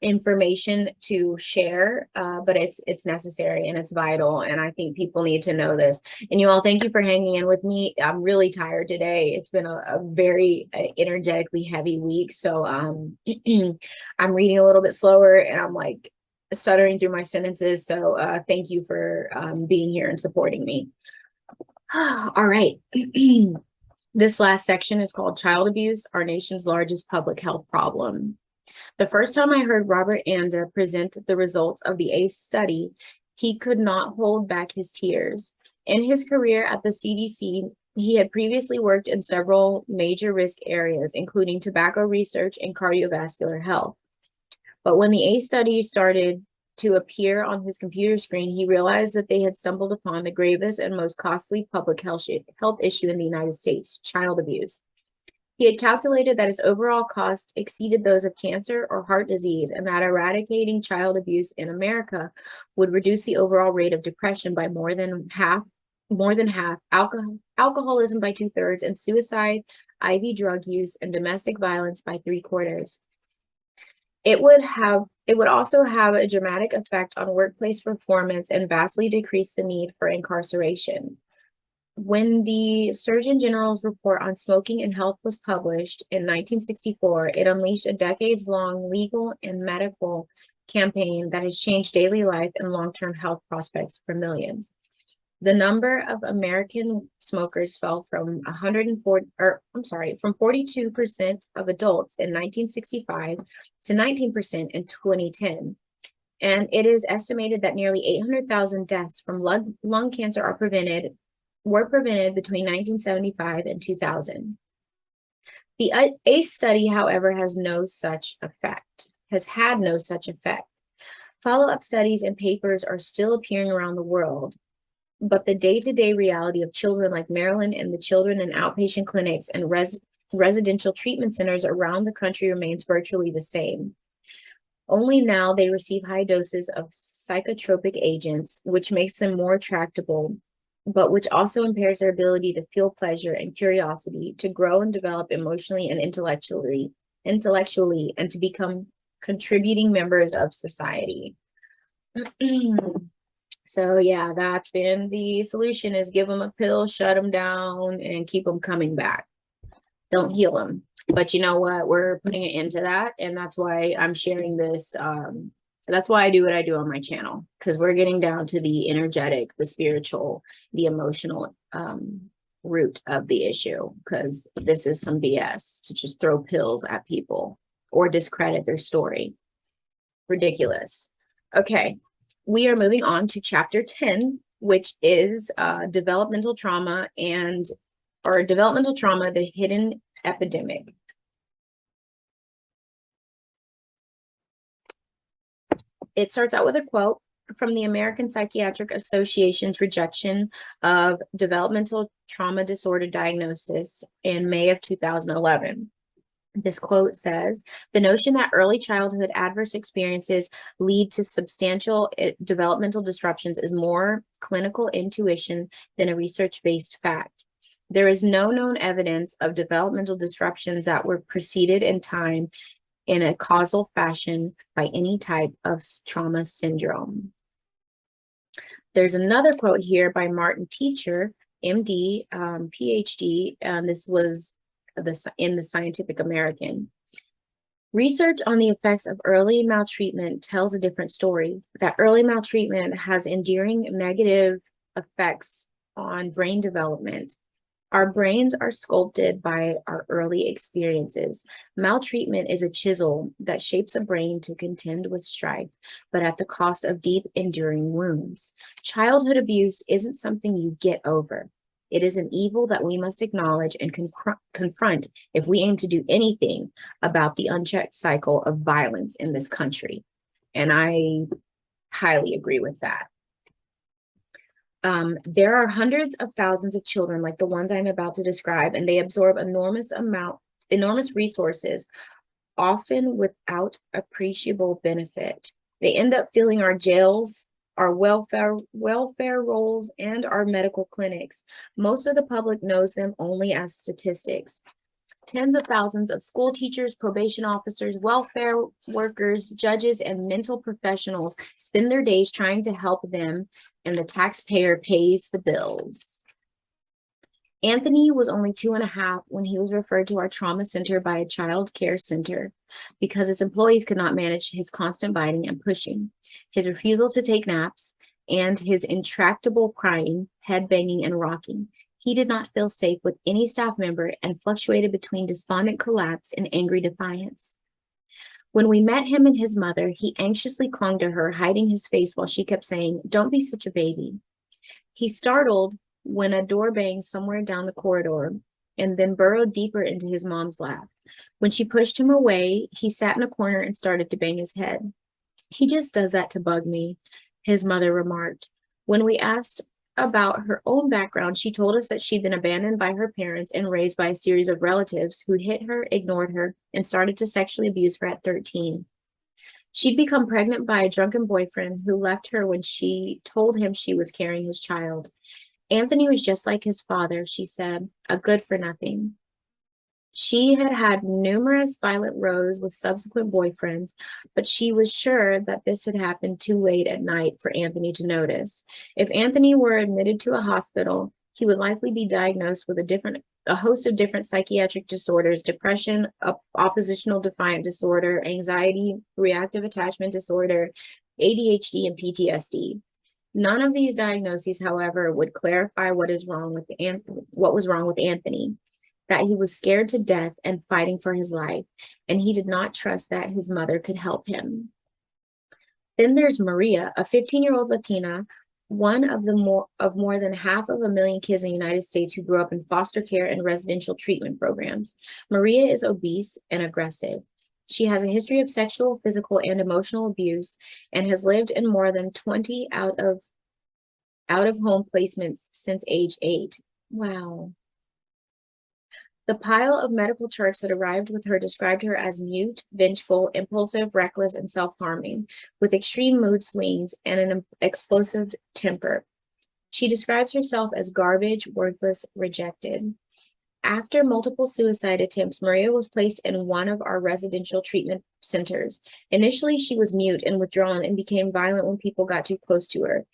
information to share, but it's necessary and it's vital, and I think people need to know this. And you all, thank you for hanging in with me. I'm really tired today. It's been a very energetically heavy week, so I'm reading a little bit slower and I'm like stuttering through my sentences, so thank you for being here and supporting me. All right. This last section is called Child Abuse, Our Nation's Largest Public Health Problem. The first time I heard Robert Anda present the results of the ACE study, he could not hold back his tears. In his career at the CDC, he had previously worked in several major risk areas, including tobacco research and cardiovascular health. But when the ACE study started to appear on his computer screen, he realized that they had stumbled upon the gravest and most costly public health issue in the United States, child abuse. He had calculated that its overall cost exceeded those of cancer or heart disease, and that eradicating child abuse in America would reduce the overall rate of depression by more than half, alcoholism by 2/3, and suicide, IV drug use, and domestic violence by 3/4. It would also have a dramatic effect on workplace performance and vastly decrease the need for incarceration. When the Surgeon General's report on smoking and health was published in 1964, it unleashed a decades-long legal and medical campaign that has changed daily life and long-term health prospects for millions. The number of American smokers fell from 42% of adults in 1965 to 19% in 2010. And it is estimated that nearly 800,000 deaths from lung cancer were prevented between 1975 and 2000. The ACE study, however, has had no such effect. Follow-up studies and papers are still appearing around the world, but the day-to-day reality of children like Maryland and the children in outpatient clinics and residential treatment centers around the country remains virtually the same. Only now they receive high doses of psychotropic agents, which makes them more tractable, but which also impairs their ability to feel pleasure and curiosity, to grow and develop emotionally and intellectually, and to become contributing members of society. So yeah, that's been the solution, is give them a pill, shut them down, and keep them coming back. Don't heal them. But you know what? We're putting an end to that. And that's why I'm sharing this. That's why I do what I do on my channel, because we're getting down to the energetic, the spiritual, the emotional root of the issue, because this is some BS to just throw pills at people or discredit their story. Ridiculous. Okay, we are moving on to chapter 10, which is developmental trauma, the hidden epidemic. It starts out with a quote from the American Psychiatric Association's rejection of developmental trauma disorder diagnosis in May of 2011. This quote says, "The notion that early childhood adverse experiences lead to substantial developmental disruptions is more clinical intuition than a research-based fact. There is no known evidence of developmental disruptions that were preceded in time in a causal fashion by any type of trauma syndrome." There's another quote here by Martin Teacher, MD, PhD, and this was in the Scientific American. "Research on the effects of early maltreatment tells a different story, that early maltreatment has enduring negative effects on brain development. Our brains are sculpted by our early experiences. Maltreatment is a chisel that shapes a brain to contend with strife, but at the cost of deep, enduring wounds. Childhood abuse isn't something you get over. It is an evil that we must acknowledge and confront if we aim to do anything about the unchecked cycle of violence in this country." And I highly agree with that. There are hundreds of thousands of children like the ones I'm about to describe, and they absorb enormous resources, often without appreciable benefit. They end up filling our jails, our welfare rolls, and our medical clinics. Most of the public knows them only as statistics. Tens of thousands of school teachers, probation officers, welfare workers, judges, and mental professionals spend their days trying to help them, and the taxpayer pays the bills. Anthony was only 2.5 when he was referred to our trauma center by a child care center because its employees could not manage his constant biting and pushing, his refusal to take naps, and his intractable crying, head banging, and rocking. He did not feel safe with any staff member and fluctuated between despondent collapse and angry defiance. When we met him and his mother, he anxiously clung to her, hiding his face while she kept saying, "Don't be such a baby." He startled when a door banged somewhere down the corridor and then burrowed deeper into his mom's lap. When she pushed him away, he sat in a corner and started to bang his head. "He just does that to bug me," his mother remarked. When we asked about her own background, she told us that she'd been abandoned by her parents and raised by a series of relatives who hit her, ignored her, and started to sexually abuse her at 13. She'd become pregnant by a drunken boyfriend who left her when she told him she was carrying his child. "Anthony was just like his father," she said, "a good-for-nothing." She had had numerous violent rows with subsequent boyfriends, but she was sure that this had happened too late at night for Anthony to notice. If Anthony were admitted to a hospital, he would likely be diagnosed with a host of different psychiatric disorders: depression, oppositional defiant disorder, anxiety, reactive attachment disorder, ADHD, and PTSD. None of these diagnoses, however, would clarify what was wrong with Anthony, that he was scared to death and fighting for his life, and he did not trust that his mother could help him. Then there's Maria, a 15-year-old Latina, one of more than 500,000 kids in the United States who grew up in foster care and residential treatment programs. Maria is obese and aggressive. She has a history of sexual, physical, and emotional abuse and has lived in more than 20 out of home placements since age 8. Wow. The pile of medical charts that arrived with her described her as mute, vengeful, impulsive, reckless, and self-harming, with extreme mood swings and an explosive temper. She describes herself as garbage, worthless, rejected. After multiple suicide attempts, Maria was placed in one of our residential treatment centers. Initially, she was mute and withdrawn and became violent when people got too close to her.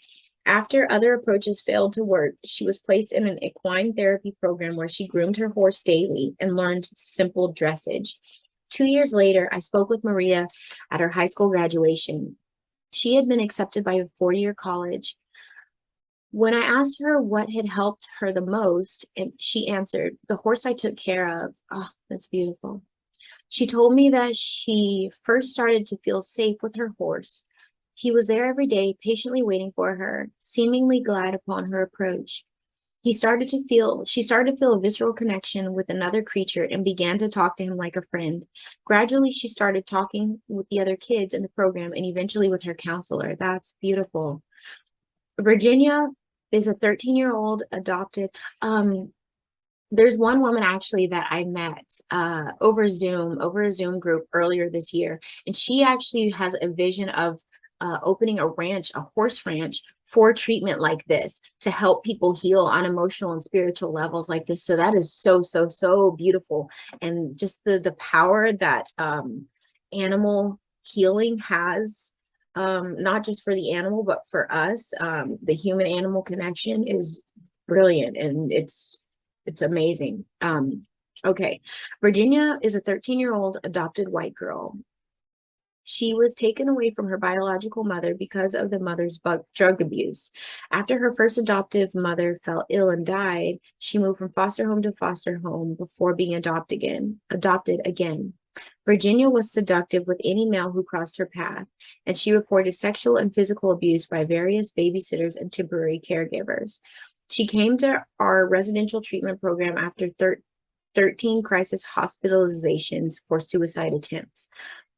After other approaches failed to work, she was placed in an equine therapy program where she groomed her horse daily and learned simple dressage. 2 years later, I spoke with Maria at her high school graduation. She had been accepted by a four-year college. When I asked her what had helped her the most, and she answered, "The horse I took care of." Oh, that's beautiful. She told me that she first started to feel safe with her horse. He was there every day, patiently waiting for her, seemingly glad upon her approach. She started to feel a visceral connection with another creature and began to talk to him like a friend. Gradually, she started talking with the other kids in the program and eventually with her counselor. That's beautiful. Virginia is a 13-year-old adopted. There's one woman actually that I met over a Zoom group earlier this year, and she actually has a vision of opening a horse ranch for treatment like this to help people heal on emotional and spiritual levels like this. So that is so, so, so beautiful. And just the power that animal healing has, not just for the animal, but for us, the human animal connection is brilliant, and it's amazing. Okay. Virginia is a 13-year-old adopted white girl. She was taken away from her biological mother because of the mother's drug abuse. After her first adoptive mother fell ill and died, she moved from foster home to foster home before being adopted again. Virginia was seductive with any male who crossed her path, and she reported sexual and physical abuse by various babysitters and temporary caregivers. She came to our residential treatment program after 13 crisis hospitalizations for suicide attempts.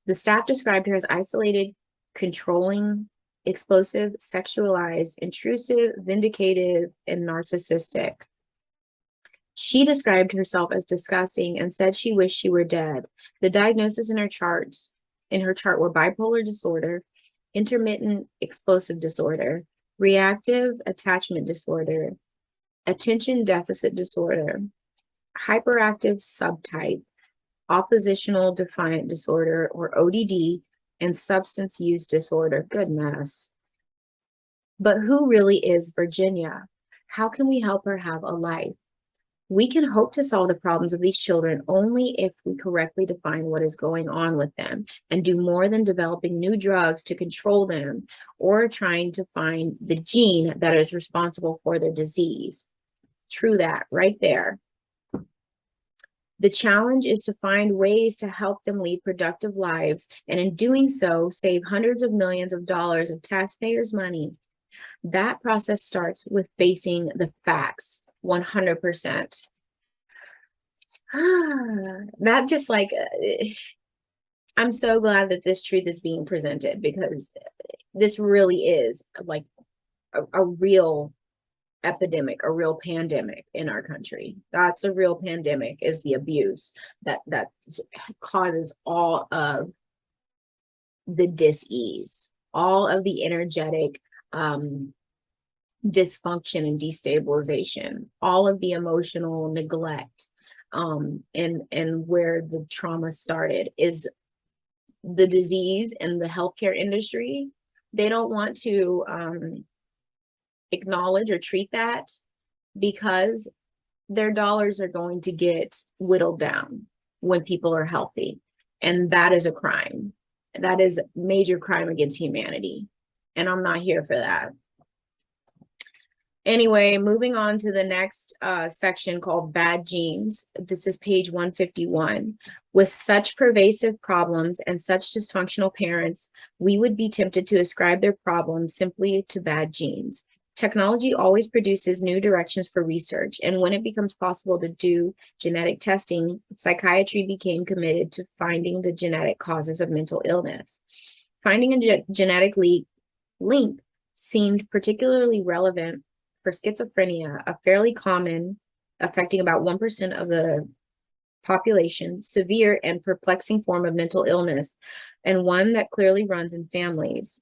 The staff described her as isolated, controlling, explosive, sexualized, intrusive, vindicative, and narcissistic. She described herself as disgusting and said she wished she were dead. The diagnoses in her chart were bipolar disorder, intermittent explosive disorder, reactive attachment disorder, attention deficit disorder, hyperactive subtype, oppositional defiant disorder, or ODD, and substance use disorder. Goodness. But who really is Virginia? How can we help her have a life? We can hope to solve the problems of these children only if we correctly define what is going on with them and do more than developing new drugs to control them or trying to find the gene that is responsible for the disease. True that, right there. The challenge is to find ways to help them lead productive lives, and in doing so, save hundreds of millions of dollars of taxpayers' money. That process starts with facing the facts 100%. That just like, I'm so glad that this truth is being presented, because this really is like a real epidemic, a real pandemic in our country. That's a real pandemic, is the abuse that causes all of the dis-ease, all of the energetic dysfunction and destabilization, all of the emotional neglect, and where the trauma started is the disease and the healthcare industry. They don't want to acknowledge or treat that because their dollars are going to get whittled down when people are healthy. And that is a crime. That is major crime against humanity. And I'm not here for that. Anyway, moving on to the next section called Bad Genes. This is page 151. With such pervasive problems and such dysfunctional parents, we would be tempted to ascribe their problems simply to bad genes. Technology always produces new directions for research, and when it becomes possible to do genetic testing, psychiatry became committed to finding the genetic causes of mental illness. Finding a genetic link seemed particularly relevant for schizophrenia, a fairly common, affecting about 1% of the population, severe and perplexing form of mental illness, and one that clearly runs in families.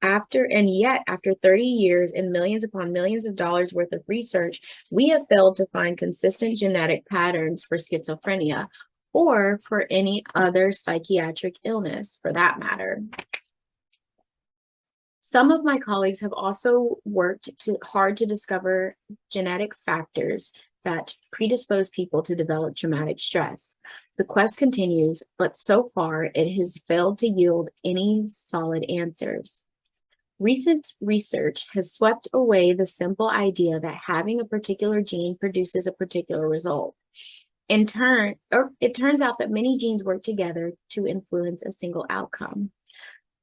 After 30 years and millions upon millions of dollars worth of research, we have failed to find consistent genetic patterns for schizophrenia or for any other psychiatric illness for that matter. Some of my colleagues have also worked hard to discover genetic factors that predispose people to develop traumatic stress. The quest continues, but so far it has failed to yield any solid answers. Recent research has swept away the simple idea that having a particular gene produces a particular result. It turns out that many genes work together to influence a single outcome.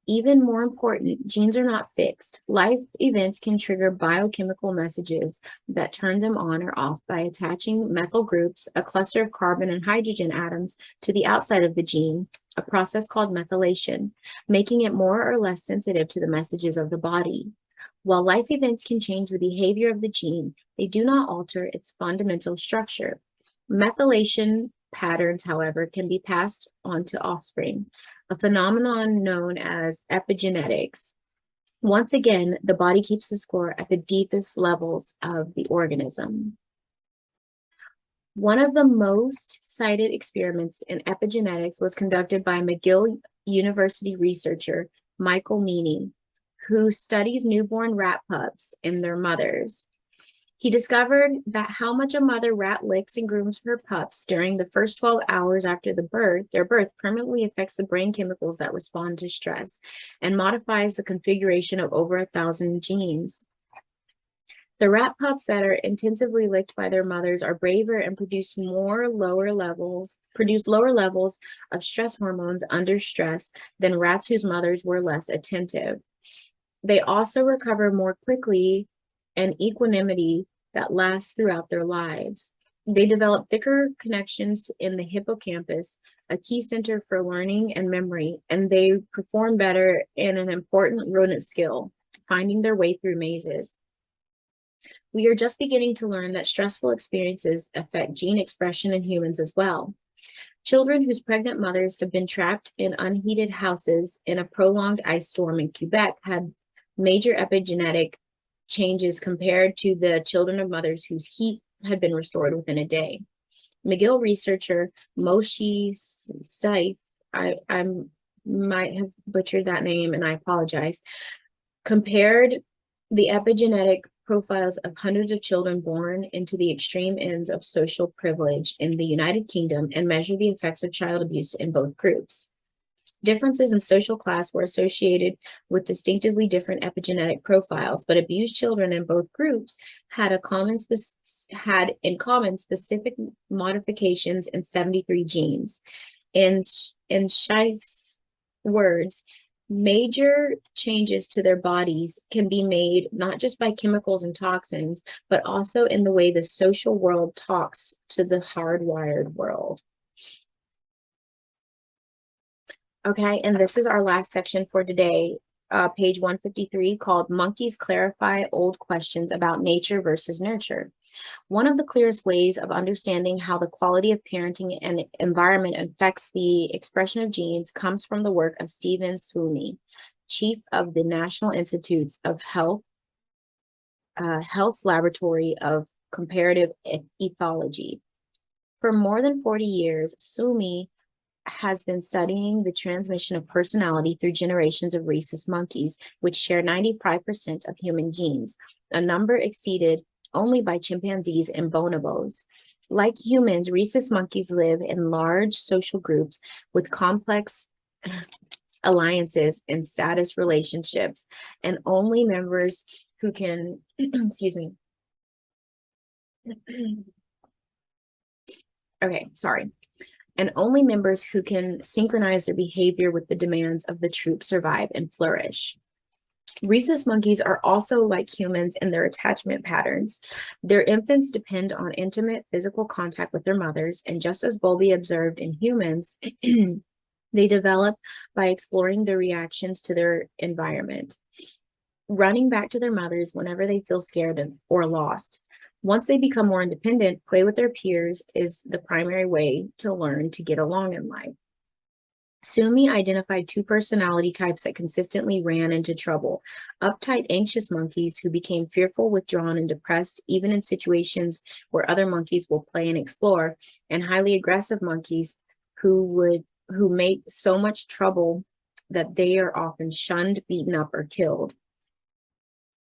Even more important, genes are not fixed. Life events can trigger biochemical messages that turn them on or off by attaching methyl groups, a cluster of carbon and hydrogen atoms, to the outside of the gene, a process called methylation, making it more or less sensitive to the messages of the body. While life events can change the behavior of the gene, they do not alter its fundamental structure. Methylation patterns, however, can be passed on to offspring, a phenomenon known as epigenetics. Once again, the body keeps the score at the deepest levels of the organism. One of the most cited experiments in epigenetics was conducted by McGill University researcher Michael Meany, who studies newborn rat pups and their mothers. He discovered that how much a mother rat licks and grooms her pups during the first 12 hours after their birth permanently affects the brain chemicals that respond to stress and modifies the configuration of over 1,000 genes. The rat pups that are intensively licked by their mothers are braver and produce lower levels of stress hormones under stress than rats whose mothers were less attentive. They also recover more quickly and equanimity that lasts throughout their lives. They develop thicker connections in the hippocampus, a key center for learning and memory, and they perform better in an important rodent skill, finding their way through mazes. We are just beginning to learn that stressful experiences affect gene expression in humans as well. Children whose pregnant mothers have been trapped in unheated houses in a prolonged ice storm in Quebec had major epigenetic changes compared to the children of mothers whose heat had been restored within a day. McGill researcher Moshe Seif, I might have butchered that name and I apologize, compared the epigenetic profiles of hundreds of children born into the extreme ends of social privilege in the United Kingdom and measured the effects of child abuse in both groups. Differences in social class were associated with distinctively different epigenetic profiles, but abused children in both groups had in common specific modifications in 73 genes. In Scheif's words, major changes to their bodies can be made not just by chemicals and toxins, but also in the way the social world talks to the hardwired world. Okay, and this is our last section for today, page 153, called Monkeys Clarify Old Questions About Nature versus Nurture. One of the clearest ways of understanding how the quality of parenting and environment affects the expression of genes comes from the work of Stephen Sweeney, chief of the National Institutes of Health's Laboratory of Comparative Ethology. For more than 40 years, Sweeney has been studying the transmission of personality through generations of rhesus monkeys, which share 95% of human genes, a number exceeded only by chimpanzees and bonobos. Like humans, rhesus monkeys live in large social groups with complex alliances and status relationships, and only members who can, excuse me. Okay, sorry. and only members who can synchronize their behavior with the demands of the troop survive and flourish. Rhesus monkeys are also like humans in their attachment patterns. Their infants depend on intimate physical contact with their mothers, and just as Bowlby observed in humans, they develop by exploring their reactions to their environment, running back to their mothers whenever they feel scared or lost. Once they become more independent, play with their peers is the primary way to learn to get along in life. Sumi identified two personality types that consistently ran into trouble: uptight, anxious monkeys who became fearful, withdrawn, and depressed even in situations where other monkeys will play and explore, and highly aggressive monkeys who make so much trouble that they are often shunned, beaten up, or killed.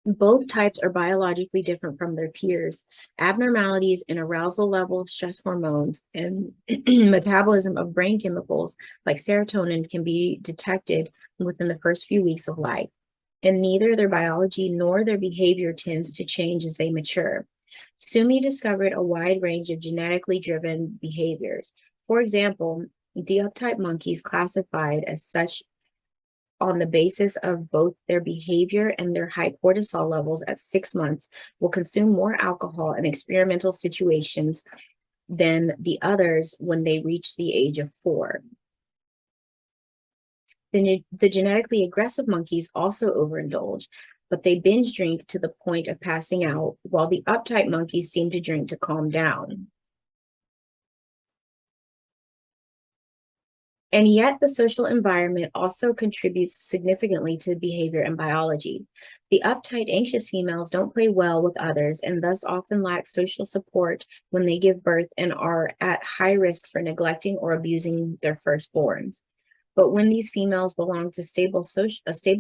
Both types are biologically different from their peers. Abnormalities in arousal level, stress hormones, and metabolism of brain chemicals like serotonin can be detected within the first few weeks of life, and neither their biology nor their behavior tends to change as they mature. Sumi discovered a wide range of genetically driven behaviors. For example, the uptight monkeys, classified as such on the basis of both their behavior and their high cortisol levels at 6 months, will consume more alcohol in experimental situations than the others when they reach the age of 4. The genetically aggressive monkeys also overindulge, but they binge drink to the point of passing out, while the uptight monkeys seem to drink to calm down. And yet the social environment also contributes significantly to behavior and biology. The uptight, anxious females don't play well with others and thus often lack social support when they give birth and are at high risk for neglecting or abusing their firstborns. But when these females belong to a stable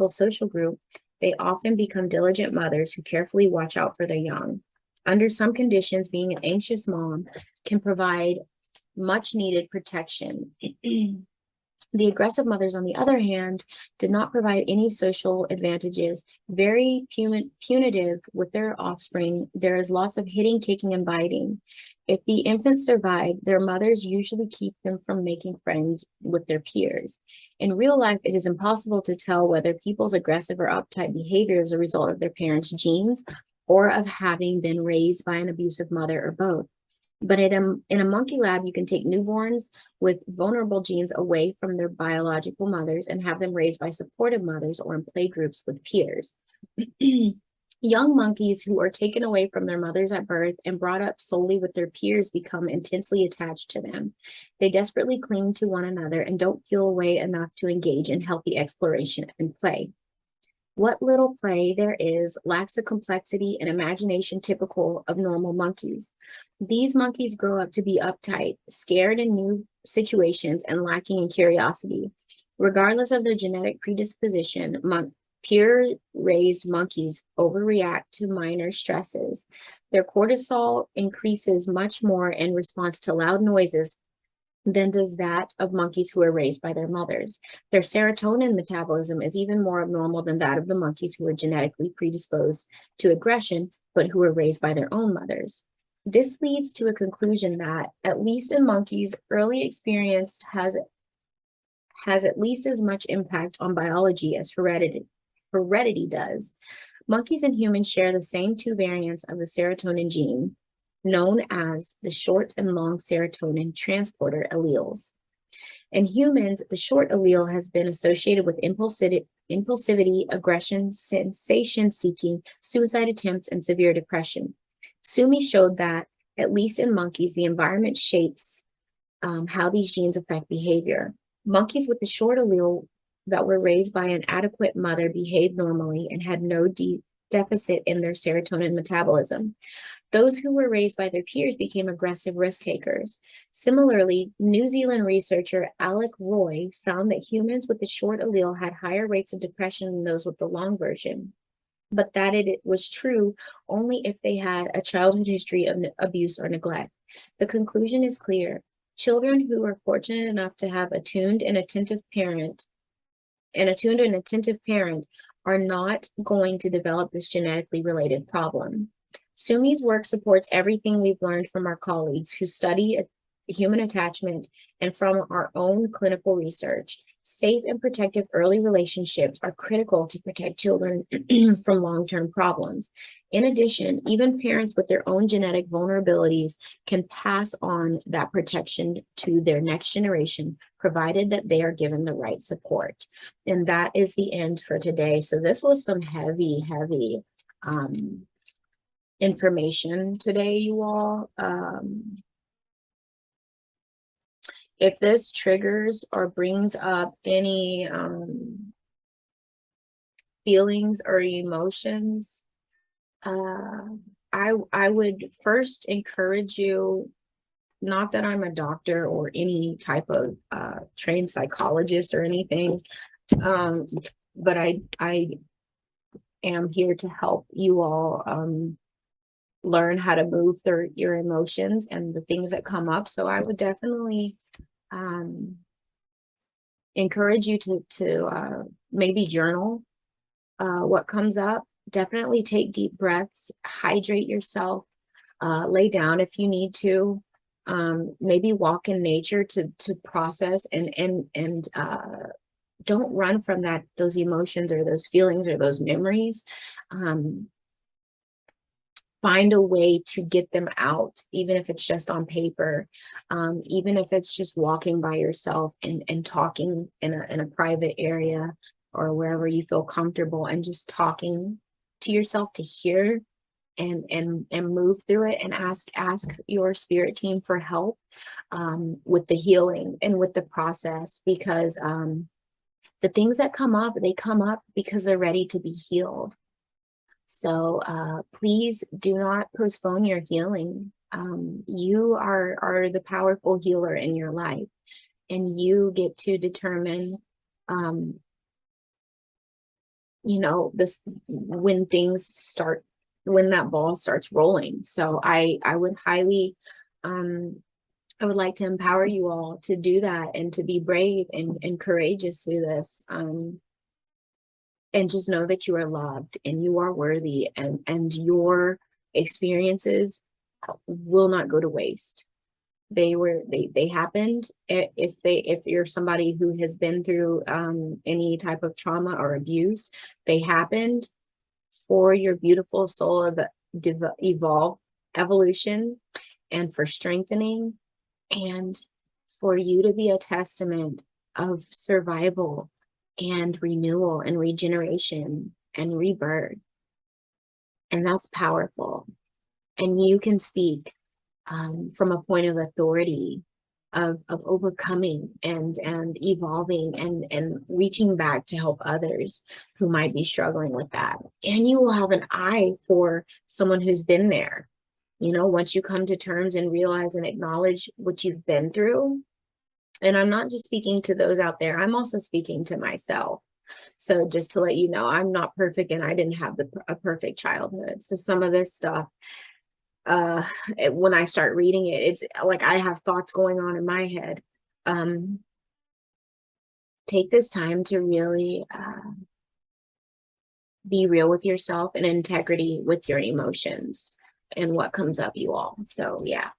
social group, they often become diligent mothers who carefully watch out for their young. Under some conditions, being an anxious mom can provide much needed protection. The aggressive mothers, on the other hand, did not provide any social advantages. Very punitive with their offspring, there is lots of hitting, kicking, and biting. If the infants survive, their mothers usually keep them from making friends with their peers. In real life, it is impossible to tell whether people's aggressive or uptight behavior is a result of their parents' genes or of having been raised by an abusive mother, or both. But in a monkey lab, you can take newborns with vulnerable genes away from their biological mothers and have them raised by supportive mothers or in play groups with peers. Young monkeys who are taken away from their mothers at birth and brought up solely with their peers become intensely attached to them. They desperately cling to one another and don't peel away enough to engage in healthy exploration and play. What little play there is lacks the complexity and imagination typical of normal monkeys. These monkeys grow up to be uptight, scared in new situations, and lacking in curiosity. Regardless of their genetic predisposition, peer-raised monkeys overreact to minor stresses. Their cortisol increases much more in response to loud noises than does that of monkeys who are raised by their mothers. Their serotonin metabolism is even more abnormal than that of the monkeys who are genetically predisposed to aggression, but who are raised by their own mothers. This leads to a conclusion that, at least in monkeys, early experience has at least as much impact on biology as heredity does. Monkeys and humans share the same two variants of the serotonin gene, known as the short and long serotonin transporter alleles. In humans, the short allele has been associated with impulsivity, aggression, sensation seeking, suicide attempts, and severe depression. Sumi showed that, at least in monkeys, the environment shapes how these genes affect behavior. Monkeys with the short allele that were raised by an adequate mother behaved normally and had no deficit in their serotonin metabolism. Those who were raised by their peers became aggressive risk takers. Similarly, New Zealand researcher Alec Roy found that humans with the short allele had higher rates of depression than those with the long version, but that it was true only if they had a childhood history of abuse or neglect. The conclusion is clear. Children who are fortunate enough to have a tuned and attentive parent are not going to develop this genetically related problem. Sumi's work supports everything we've learned from our colleagues who study human attachment, and from our own clinical research. Safe and protective early relationships are critical to protect children from long-term problems. In addition, even parents with their own genetic vulnerabilities can pass on that protection to their next generation, provided that they are given the right support. And that is the end for today. So this was some heavy, heavy information today, you all. If this triggers or brings up any feelings or emotions, I would first encourage you, not that I'm a doctor or any type of trained psychologist or anything, but I am here to help you all learn how to move through your emotions and the things that come up. So I would definitely encourage you to maybe journal what comes up. Definitely take deep breaths, hydrate yourself, lay down if you need to, maybe walk in nature to process and don't run from those emotions or those feelings or those memories. Find a way to get them out, even if it's just on paper, even if it's just walking by yourself and talking in a private area or wherever you feel comfortable, and just talking to yourself to hear and move through it, and ask your spirit team for help with the healing and with the process, because the things that come up, they come up because they're ready to be healed. So please do not postpone your healing. You are the powerful healer in your life, and you get to determine, this when that ball starts rolling. So I would highly, I would like to empower you all to do that and to be brave and courageous through this. And just know that you are loved and you are worthy, and your experiences will not go to waste. They happened. If you're somebody who has been through any type of trauma or abuse, they happened for your beautiful soul of evolution, and for strengthening, and for you to be a testament of survival and renewal and regeneration and rebirth. And that's powerful. And you can speak from a point of authority of overcoming and evolving and reaching back to help others who might be struggling with that. And you will have an eye for someone who's been there. Once you come to terms and realize and acknowledge what you've been through. And I'm not just speaking to those out there, I'm also speaking to myself. So just to let you know, I'm not perfect, and I didn't have a perfect childhood. So some of this stuff, when I start reading it, it's like I have thoughts going on in my head. Take this time to really be real with yourself and integrity with your emotions and what comes up, you all. So yeah.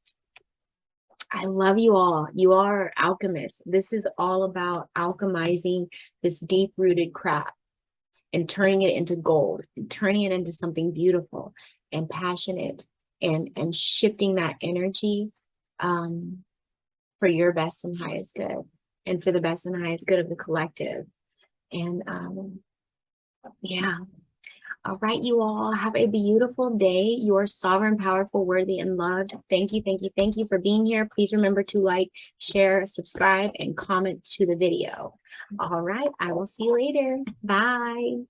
I love you all. You are alchemists. This is all about alchemizing this deep-rooted crap and turning it into gold, and turning it into something beautiful and passionate, and shifting that energy for your best and highest good, and for the best and highest good of the collective. And yeah. All right, you all, have a beautiful day. You are sovereign, powerful, worthy, and loved. Thank you, thank you, thank you for being here. Please remember to like, share, subscribe, and comment to the video. All right, I will see you later. Bye.